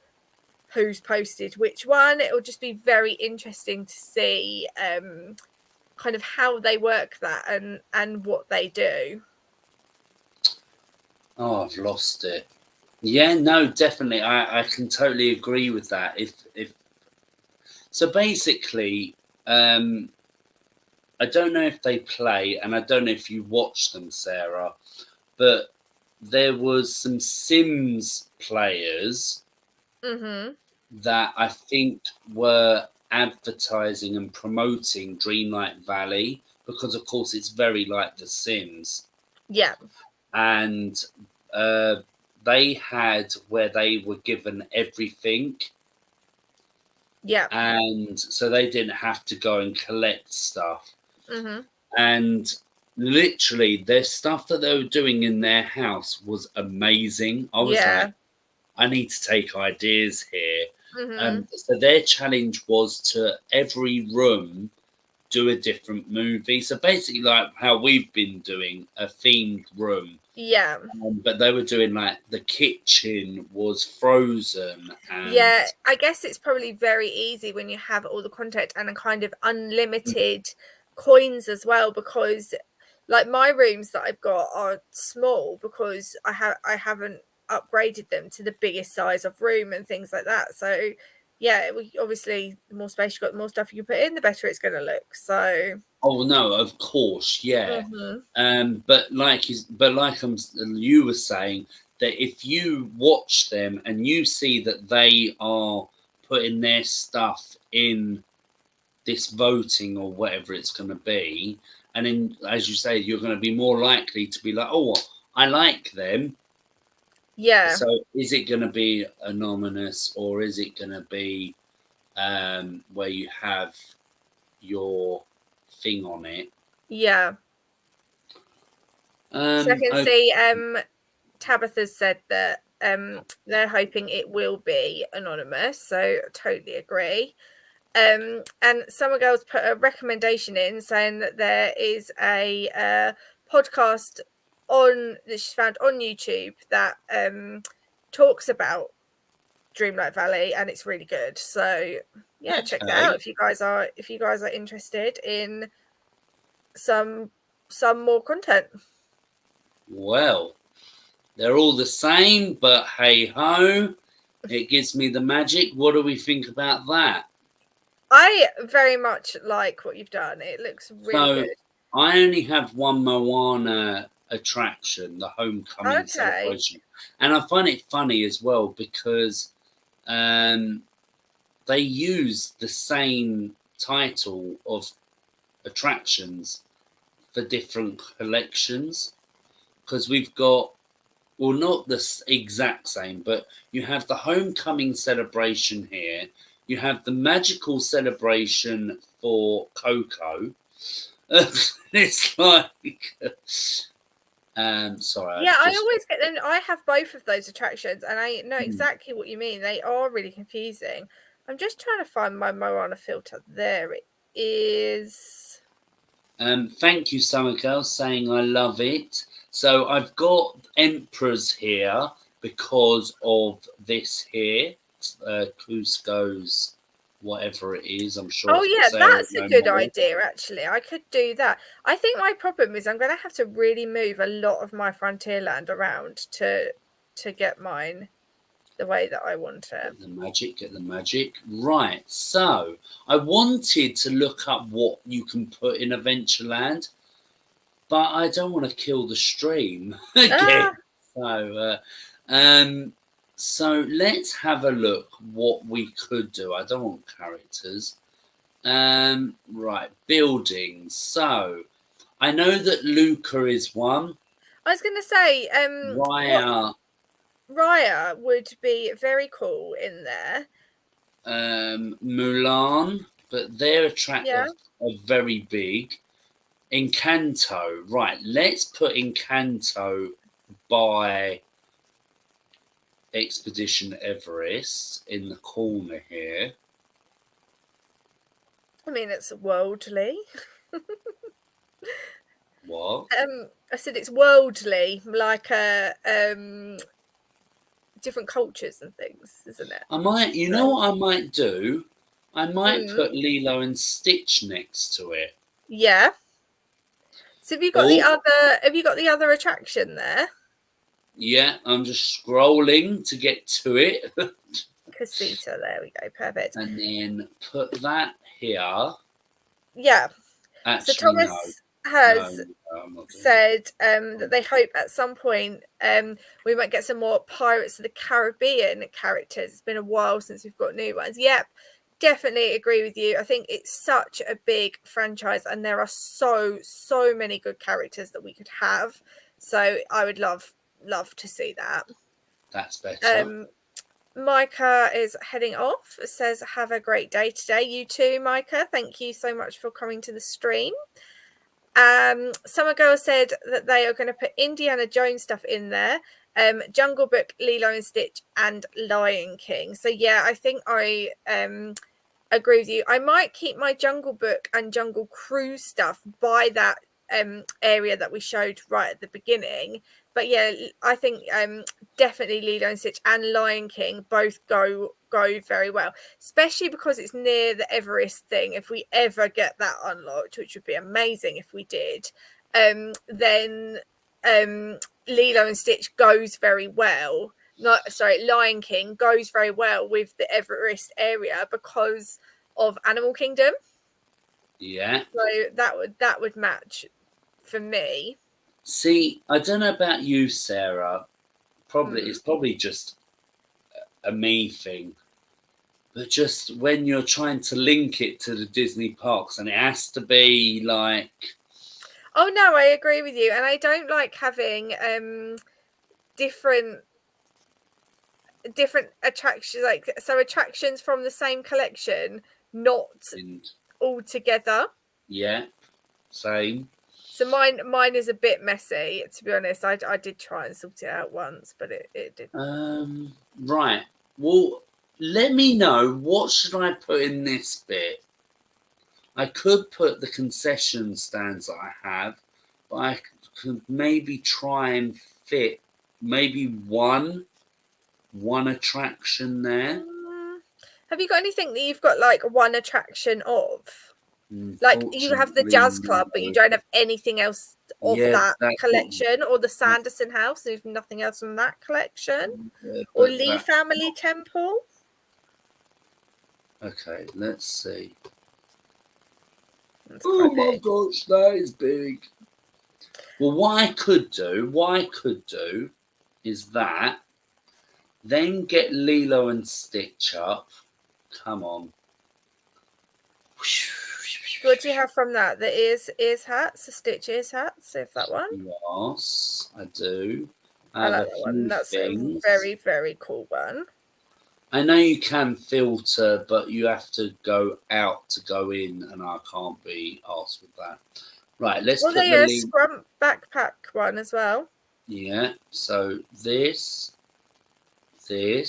who's posted which one. It will just be very interesting to see kind of how they work that and what they do. Oh, I've lost it. Yeah, no, definitely. I can totally agree with that. If so, basically, I don't know if they play, and I don't know if you watch them, Sarah, but there was some Sims players that I think were advertising and promoting Dreamlight Valley, because of course it's very like The Sims. Yeah. And they had where they were given everything. Yeah. And so they didn't have to go and collect stuff. Mm-hmm. And literally, their stuff that they were doing in their house was amazing. I was like, I need to take ideas here. So their challenge was to every room do a different movie. So basically, like how we've been doing a themed room. Yeah. But they were doing like the kitchen was Frozen. And yeah, I guess it's probably very easy when you have all the content and a kind of unlimited coins as well, because like my rooms that I've got are small because I haven't upgraded them to the biggest size of room and things like that. So yeah, obviously the more space you've got, the more stuff you can put in, the better it's going to look. So oh no, of course, yeah. But like you were saying, that if you watch them and you see that they are putting their stuff in this voting or whatever it's going to be, and then as you say, you're going to be more likely to be like, oh, I like them. Yeah. So is it going to be anonymous, or is it going to be where you have your thing on it? Yeah. So I can see Tabitha said that they're hoping it will be anonymous, so I totally agree. And Summer Girls put a recommendation in saying that there is a podcast that she's found on YouTube that talks about Dreamlight Valley, and it's really good. So yeah, check that out if you guys are interested in some more content. Well, they're all the same, but hey ho, it gives me the magic. What do we think about that? I very much like what you've done. It looks really good. I only have one Moana attraction, the homecoming celebration. And I find it funny as well because they use the same title of attractions for different collections. Because we've got well, not the exact same, but you have the homecoming celebration here. You have the magical celebration for Coco. It's like, sorry, Yeah, I've I just. always get them. I have both of those attractions, and I know Hmm. exactly what you mean. They are really confusing. I'm just trying to find my Moana filter. There it is. Thank you, Summer Girl, saying I love it. So I've got emperors here because of this here, Cusco's whatever it is. I'm sure Oh yeah, Sarah would that's a know good more. idea. Actually, I could do that. I think my problem is I'm going to have to really move a lot of my Frontierland around to get mine the way that I want it. Get the magic, get the magic. Right, so I wanted to look up what you can put in Adventureland, but I don't want to kill the stream Ah, again. Um, so let's have a look what we could do. I don't want characters. Right, buildings. So I know that Luca is one. I was going to say, what Raya, Raya would be very cool in there. Mulan, but their attract Yeah. are very big. Encanto, right? Let's put Encanto by Expedition Everest in the corner here. I mean, it's worldly. What? I said it's worldly, like different cultures and things, isn't it? I might, you know what I might do? I might Mm. put Lilo and Stitch next to it. Yeah. So have you got the Oh, other? Have you got the other attraction there? yeah, I'm just scrolling to get to it. Casita. There we go. Perfect. And then put that here. Yeah. So Actually, no, Thomas no, has no, I'm not doing said that they hope at some point we might get some more Pirates of the Caribbean characters. It's been a while since we've got new ones. Yep, definitely agree with you. I think it's such a big franchise and there are so many good characters that we could have. So I would love to see that. That's better. Micah is heading off. Says have a great day today. You too, Micah. Thank you so much for coming to the stream. Summer Girl said that they are going to put Indiana Jones stuff in there. Jungle Book, Lilo and Stitch, and Lion King. So yeah, I think I agree with you. I might keep my Jungle Book and Jungle Cruise stuff by that area that we showed right at the beginning. But yeah, I think definitely Lilo and Stitch and Lion King both go very well, especially because it's near the Everest thing. If we ever get that unlocked, which would be amazing if we did, then Lilo and Stitch goes very well. Lion King goes very well with the Everest area because of Animal Kingdom. Yeah. So that would match for me. See, I don't know about you, Sarah. It's probably just a me thing. But just when you're trying to link it to the Disney parks, and it has to be like. Oh no, I agree with you, and I don't like having different attractions, like attractions from the same collection, not all together. Yeah, same. So mine is a bit messy, to be honest. I did try and sort it out once, but it didn't. Right. Well, let me know what should I put in this bit. I could put the concession stands that I have, but I could maybe try and fit maybe one attraction there. Have you got anything that you've got like one attraction of? Like you have the jazz club, but you don't have anything else of that collection, or the Sanderson house, and you've nothing else from that collection, or Lee family temple. Okay, let's see. Oh my gosh, that is big. Well, what I could do is that, then get Lilo and Stitch up. Come on. What do you have from that? The ears hats, the Stitch ears hats, if that one. Yes, I do. I have like a that few one. That's a things. very, very cool one. I know you can filter, but you have to go out to go in, and I can't be asked with that. Right, let's Well, put they the a link. scrump backpack one as well. Yeah, so this, and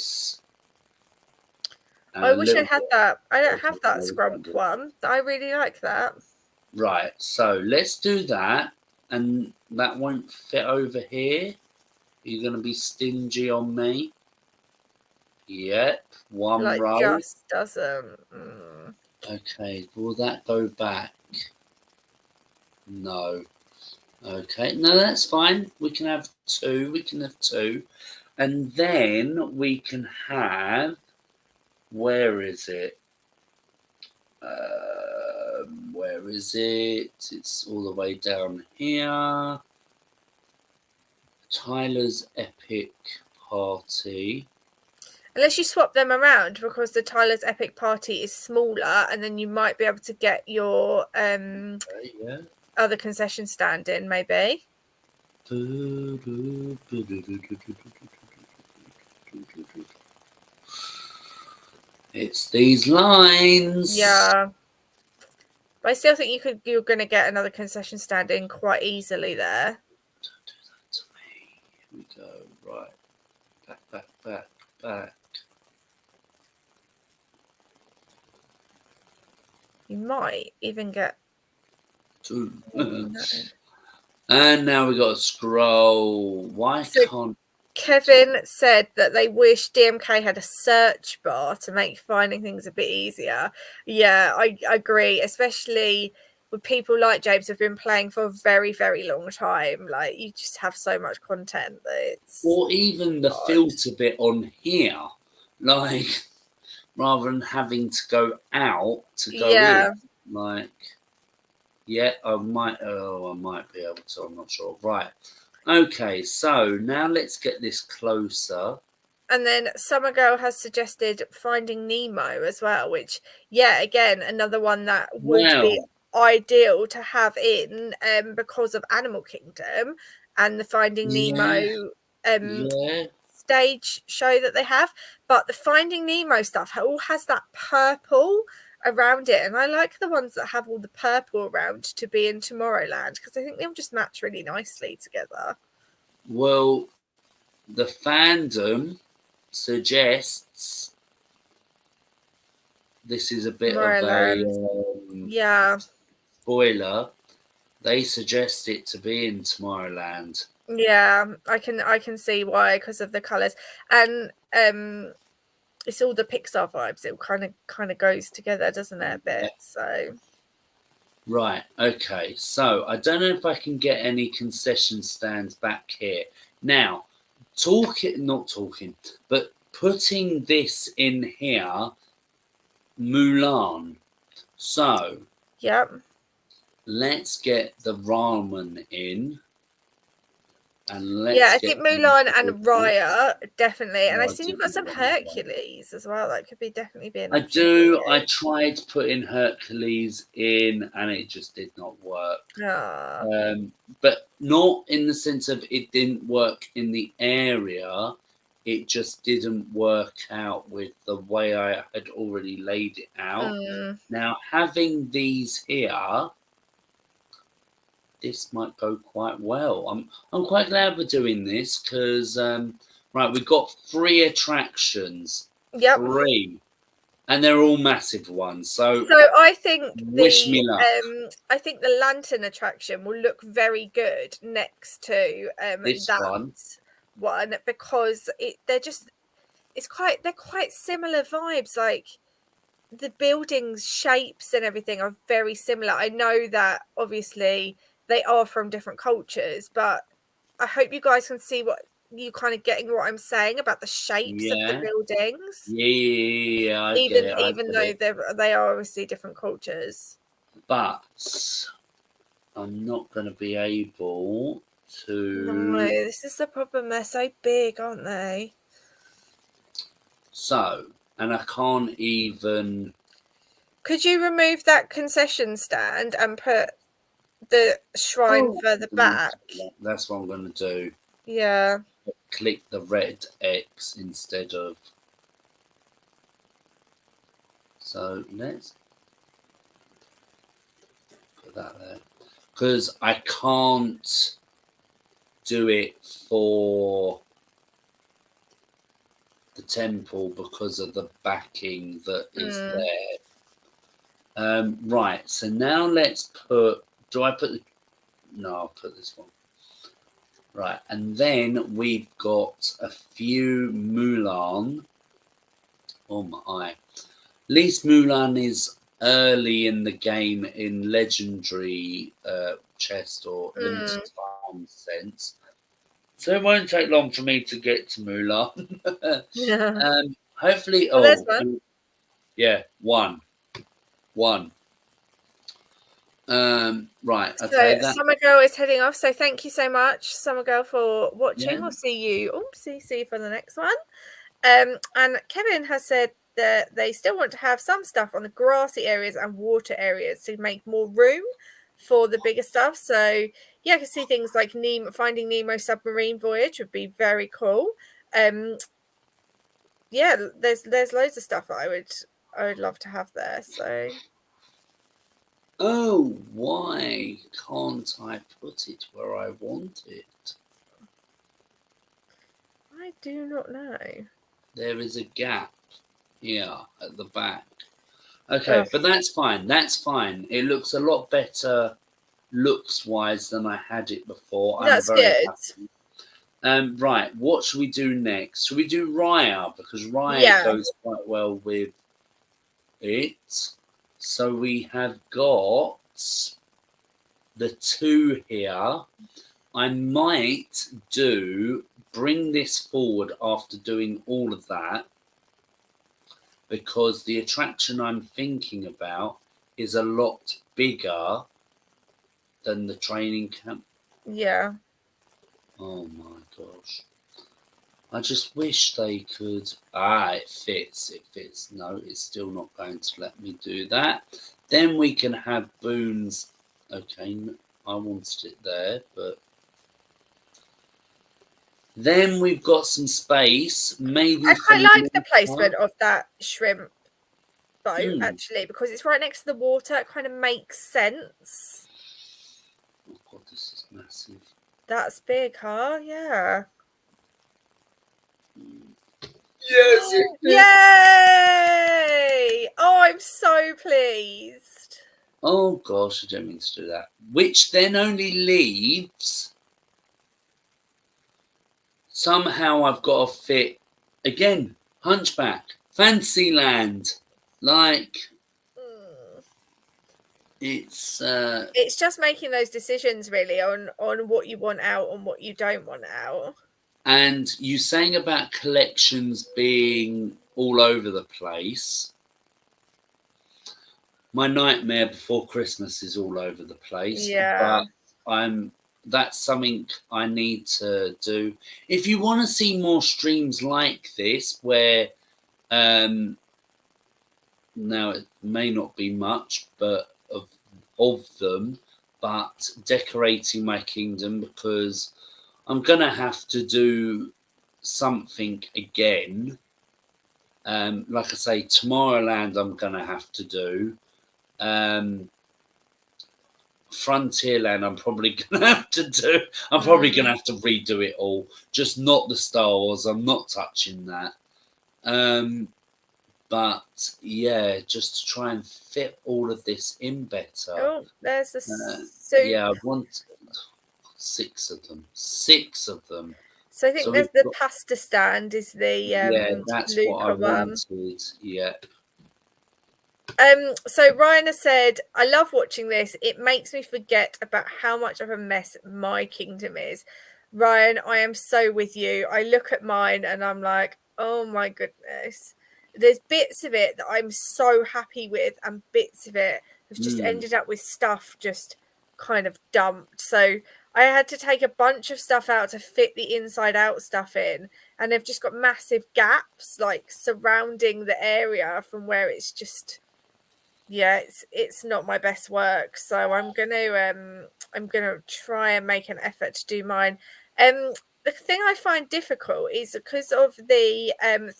I a wish I little had bit that. I don't of have that another scrump colour. one. I really like that. Right, so let's do that, and that won't fit over here. You're going to be stingy on me. Yep, one Like, row. just doesn't. Okay, will that go back? No. Okay, no, that's fine. We can have two. We can have two. And then we can have, where is it? Where is it? It's all the way down here. Tyler's Epic Party. Unless you swap them around, because the Tyler's Epic Party is smaller, and then you might be able to get your Yeah. other concession stand in, maybe. It's these lines. Yeah. But I still think you're going to get another concession stand in quite easily there. Don't do that to me. Here we go. Right. Back. You might even get... Two. No. And now we got to scroll. Why So can't Kevin said that they wish DMK had a search bar to make finding things a bit easier. Yeah, I agree, especially with people like James who've been playing for a very, very long time. Like, you just have so much content that it's... or even the God. filter bit on here, like rather than having to go out to go in, like yeah, I might be able to, I'm not sure. Right, okay, so now let's get this closer. And then Summer Girl has suggested Finding Nemo as well, which, yeah, again, another one that would be ideal to have in, because of Animal Kingdom and the Finding Nemo stage show that they have. But the Finding Nemo stuff all has that purple around it, and I like the ones that have all the purple around to be in Tomorrowland, because I think they'll just match really nicely together. Well, the fandom suggests this is a bit of a spoiler. They suggest it to be in Tomorrowland. Yeah, I can see why, because of the colours, and it's all the Pixar vibes. It kind of goes together, doesn't it, a bit? So right, okay. So I don't know if I can get any concession stands back here now. Not talking, but putting this in here, Mulan. So yep. Let's get the ramen in. And I think Mulan and Raya, definitely. And I've seen you've got some Raya. Hercules as well. That could definitely be an I option. do. I tried putting Hercules in, and it just did not work. But not in the sense of it didn't work in the area. It just didn't work out with the way I had already laid it out. Now, having these here, this might go quite well. I'm quite glad we're doing this because right, we've got 3 attractions. Yep. 3. And they're all massive ones. So I think wish me luck. I think the lantern attraction will look very good next to this one, because they're quite similar vibes. Like, the buildings, shapes and everything are very similar. I know that obviously they are from different cultures, but I hope you guys can see what you kind of getting what I'm saying about the shapes of the buildings. Yeah, I even get it. Even though they are obviously different cultures. But I'm not going to be able to. No, this is the problem. They're so big, aren't they? So, and I can't even. Could you remove that concession stand and put the shrine further back? That's what I'm going to do. Yeah. click the red X instead of. So let's put that there, because I can't do it for the temple because of the backing that is there. Right, so now let's put. Do I put the? No, I'll put this one. Right, and then we've got a few Mulan. Oh my! At least Mulan is early in the game in legendary chest or limited time sense, so it won't take long for me to get to Mulan. Yeah. Hopefully, Well, there's one. Yeah, one. Right, So okay, that. Summer Girl is heading off. So thank you so much, Summer Girl, for watching. Yeah. We'll see you. See you for the next one. And Kevin has said that they still want to have some stuff on the grassy areas and water areas to make more room for the bigger stuff. So yeah, I can see things like Finding Nemo submarine voyage would be very cool. Yeah, there's loads of stuff that I would love to have there. So Oh, why can't I put it where I want it? I do not know. There is a gap here at the back. Okay, but that's fine. That's fine. It looks a lot better looks wise than I had it before. That's I'm very good. happy. Right, what should we do next? Should we do Raya? Because Raya Yeah. goes quite well with it. So we have got the two here. I might bring this forward after doing all of that, because the attraction I'm thinking about is a lot bigger than the training camp. Yeah. Oh my gosh. I just wish they could. It fits. It fits. No, it's still not going to let me do that. Then we can have Boone's. Okay, I wanted it there, but then we've got some space. Maybe I quite like the Lisa. placement of that shrimp boat, actually, because it's right next to the water. It kind of makes sense. Oh god, this is massive. That's big, huh? Yeah. Yes, it is. Yay! Oh, I'm so pleased. Oh gosh, I don't mean to do that. Which then only leaves. Somehow I've got to fit again. Hunchback, Fantasyland, like it's just making those decisions really on what you want out and what you don't want out. And you saying about collections being all over the place. My Nightmare Before Christmas is all over the place. Yeah. But that's something I need to do. If you want to see more streams like this, where now it may not be much, but of them, but decorating my kingdom, because I'm gonna have to do something again. Like I say, Tomorrowland I'm gonna have to do. Frontierland I'm probably gonna have to do. I'm probably gonna have to redo it all. Just not the Star Wars. I'm not touching that. But yeah, just to try and fit all of this in better. Oh, there's the yeah, I want 6 of them. 6 of them. So I think there's the pasta stand is the yeah, that's Luca what I one. wanted. Yeah. So Ryan has said, I love watching this. It makes me forget about how much of a mess my kingdom is. Ryan, I am so with you. I look at mine and I'm like, oh my goodness. There's bits of it that I'm so happy with, and bits of it have just ended up with stuff just kind of dumped. So I had to take a bunch of stuff out to fit the inside out stuff in, and they've just got massive gaps like surrounding the area from where it's just it's not my best work. So I'm gonna try and make an effort to do mine. The thing I find difficult is because of the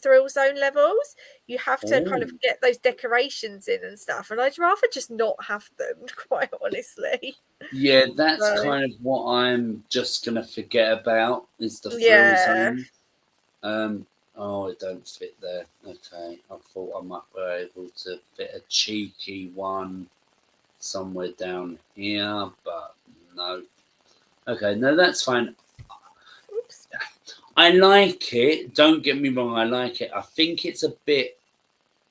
thrill zone levels, you have to kind of Oh, get those decorations in and stuff, and I'd rather just not have them, quite honestly. yeah, that's So, kind of what I'm just gonna forget about is the thrill yeah. zone. Oh, it don't fit there. Okay, I thought I might be able to fit a cheeky one somewhere down here, but no. Okay, no, that's fine. Oops. I like it. Don't get me wrong, I like it. I think it's a bit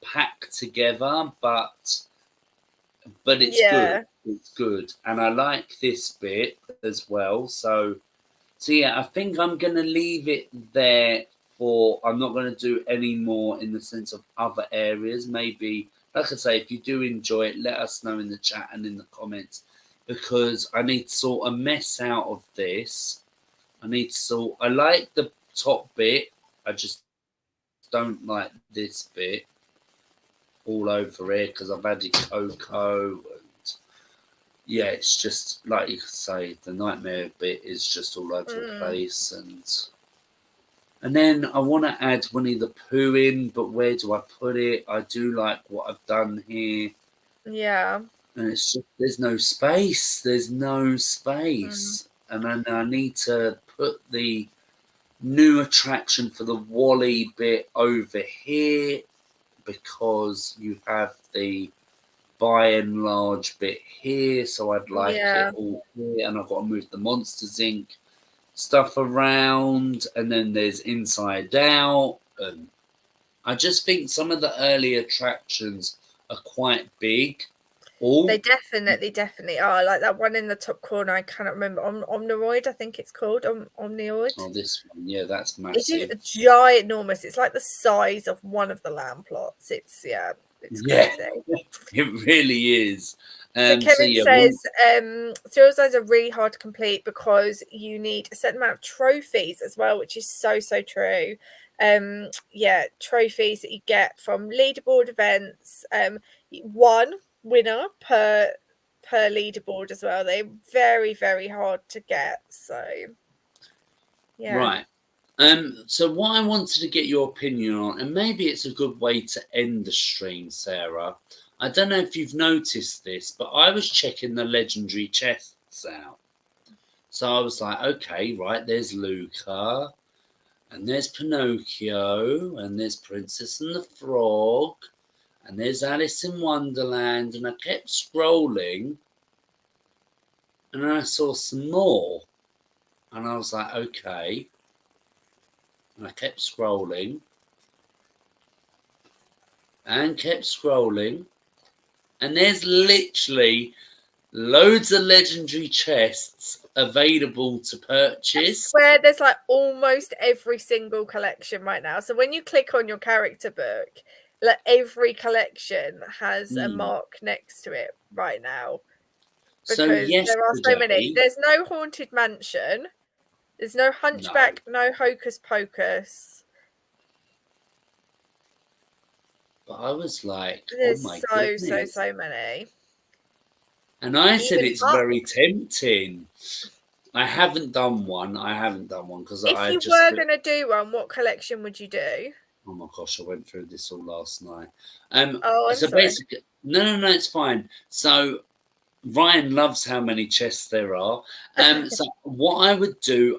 packed together, but it's good. Yeah. It's good, and I like this bit as well. So yeah, I think I'm gonna leave it there for. I'm not gonna do any more in the sense of other areas. Maybe, like I say, if you do enjoy it, let us know in the chat and in the comments because I need to sort a mess out of this. I need to sort. I like the top bit. I just don't like this bit all over here because I've added cocoa and yeah, it's just like you could say the nightmare bit is just all over the Mm, place and then I want to add Winnie the Pooh in, but where do I put it? I do like what I've done here, yeah. and it's just there's no space. There's no Mm, space, and then I need to put the new attraction for the Wally bit over here because you have the by and large bit here, so I'd like it yeah. all here, and I've got to move the Monsters Inc. stuff around, and then there's Inside Out, and I just think some of the early attractions are quite big. They Oh, definitely are. Like that one in the top corner, I cannot remember. Omniroid, I think it's called. Omnioid. oh, this one, yeah, that's It is massive. ginormous. It's like the size of one of the lamb plots. It's Yeah, crazy. it really is. So So Kevin yeah, one, says thrill zones are really hard to complete because you need a certain amount of trophies as well, which is so true. Yeah, trophies that you get from leaderboard events. One winner per leaderboard as well. They're very hard to get. So yeah. right. So what I wanted to get your opinion on, and maybe it's a good way to end the stream, Sarah. I don't know if you've noticed this, but I was checking the legendary chests out. So I was like, okay, right, there's Luca, and there's Pinocchio, and there's Princess and the Frog, and there's Alice in Wonderland, and I kept scrolling, and then I saw some more, and I was like, okay, and I kept scrolling, and kept scrolling, and there's literally loads of legendary chests available to I purchase. swear there's like almost every single collection right now. So when you click on your character book, like every collection has a Hmm. mark next to it right now So because there are so many. yesterday, There's no Haunted Mansion, there's no no, Hunchback, no Hocus Pocus. but I was like, oh There's my goodness. so many. And I said Even it's up. very tempting. I haven't done one. I haven't done one because If I you just were feel, going to do one, what collection would you do? oh my gosh, I went through this all last night. Oh, I'm So sorry. basically, no, it's fine. So Ryan loves how many chests there are. So what I would do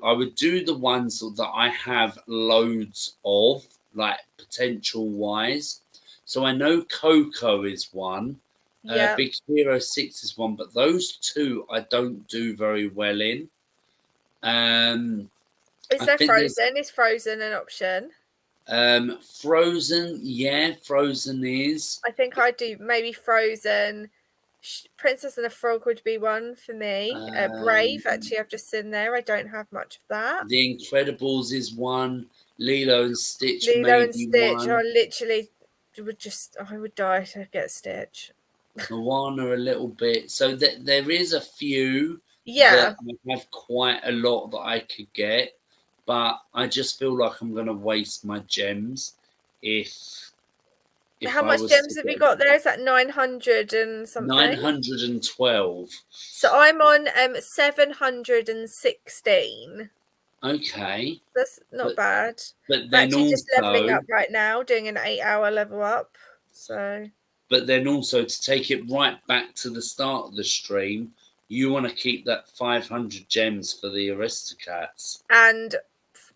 the ones that I have loads of, like potential wise. So I know Coco is one. Yeah. Big Hero 6 is one, but those two I don't do very well in. Um, Is I there think there's Frozen? Is Frozen an option? Frozen. Yeah, Frozen is. I think I'd do maybe Frozen. Princess and the Frog would be one for me. Brave, Um, actually, I've just seen there. I don't have much of that. The Incredibles is one. Lilo and Stitch Lilo and maybe Stitch, I one. literally I would die to get Stitch. Moana a little bit. So there is a few Yeah. that I have quite a lot that I could get, but I just feel like I'm gonna waste my gems if How I much was to gems have you get got there? Is that 900 and something? 912. So I'm on 716. Okay. That's not bad. But I'm then actually just leveling also, up right now, doing an 8-hour level up. So to take it right back to the start of the stream, you want to keep that 500 gems for the Aristocats. and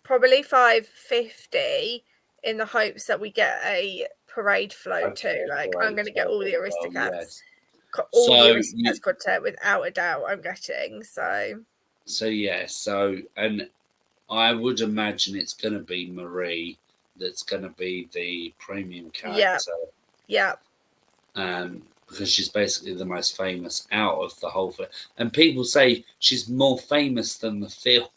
probably 550 in the hopes that we get a parade float too. Like I'm going to get all the Aristocats, Yes. all the So Aristocats content without a doubt. I'm getting and I would imagine it's going to be Marie that's going to be the premium character. Yeah. Because she's basically the most famous out of the whole film. And people say she's more famous than the film.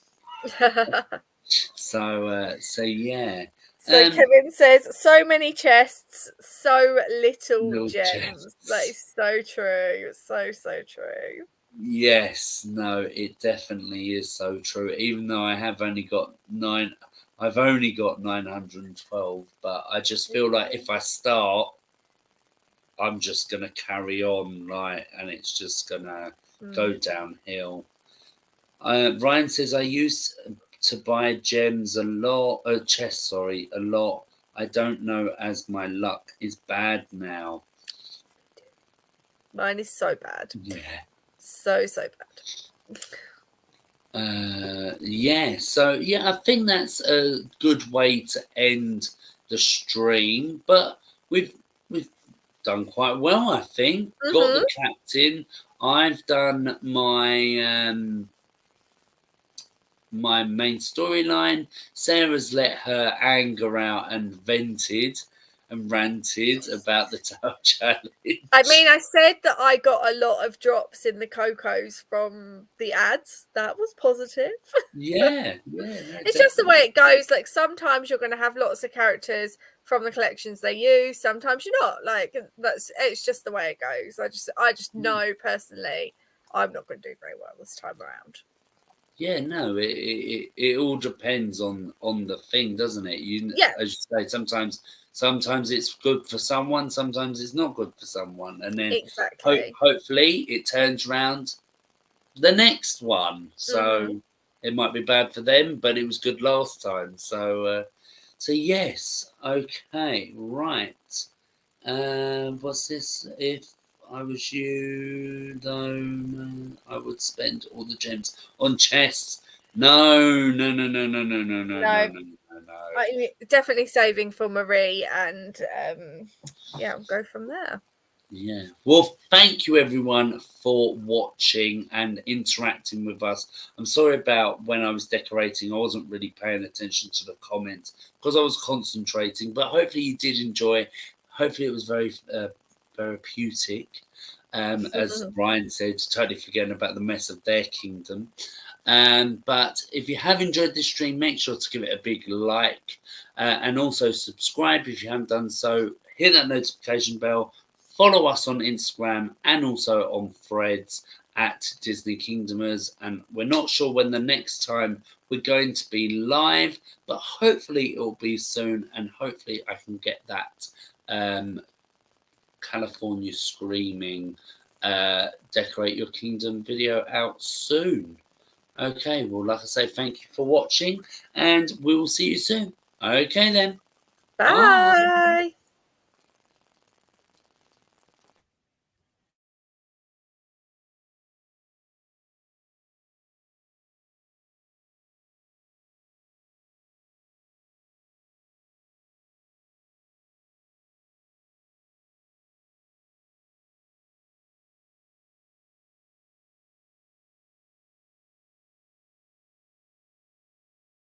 So yeah. So Kevin says, so many chests, so little gems. Chests. That is so true. So true. Yes, no, it definitely is so true. Even though I have only got I've only got 912, but I just feel like if I start, I'm just gonna carry on, and it's just gonna go downhill. Ryan says I used to buy gems a lot, chests, sorry, a lot. I don't know as my luck is bad now. Mine is so bad. Yeah. So bad. Yeah, so yeah, I think that's a good way to end the stream. But we've done quite well, I think. Got the captain. I've done my main storyline. Sarah's let her anger out and vented and ranted about the Tower Challenge. I mean, I said that I got a lot of drops in the Cocos from the ads. That was positive. Yeah. It's just the way it goes. Like sometimes you're going to have lots of characters from the collections they use. Sometimes you're not. Like it's just the way it goes. I just know personally I'm not going to do very well this time around. Yeah, no, it all depends on the thing, doesn't it? As you say, sometimes it's good for someone, sometimes it's not good for someone, and then exactly. Hopefully it turns around the next one. So it might be bad for them, but it was good last time. So yes, okay, right. What's this? If I was you, though, I would spend all the gems on chests. No. Definitely saving for Marie, and yeah, I'll go from there. Yeah. Well, thank you everyone for watching and interacting with us. I'm sorry about when I was decorating. I wasn't really paying attention to the comments because I was concentrating, but hopefully you did enjoy. Hopefully it was very therapeutic. As Brian said, totally forgetting about the mess of their kingdom. But if you have enjoyed this stream, make sure to give it a big like and also subscribe if you haven't done so. Hit that notification bell. Follow us on Instagram and also on Threads at Disney Kingdomers. And we're not sure when the next time we're going to be live, but hopefully it'll be soon. And hopefully I can get that California Screaming Decorate Your Kingdom video out soon. Okay, well, like I say, thank you for watching and we will see you soon. Okay then. Bye.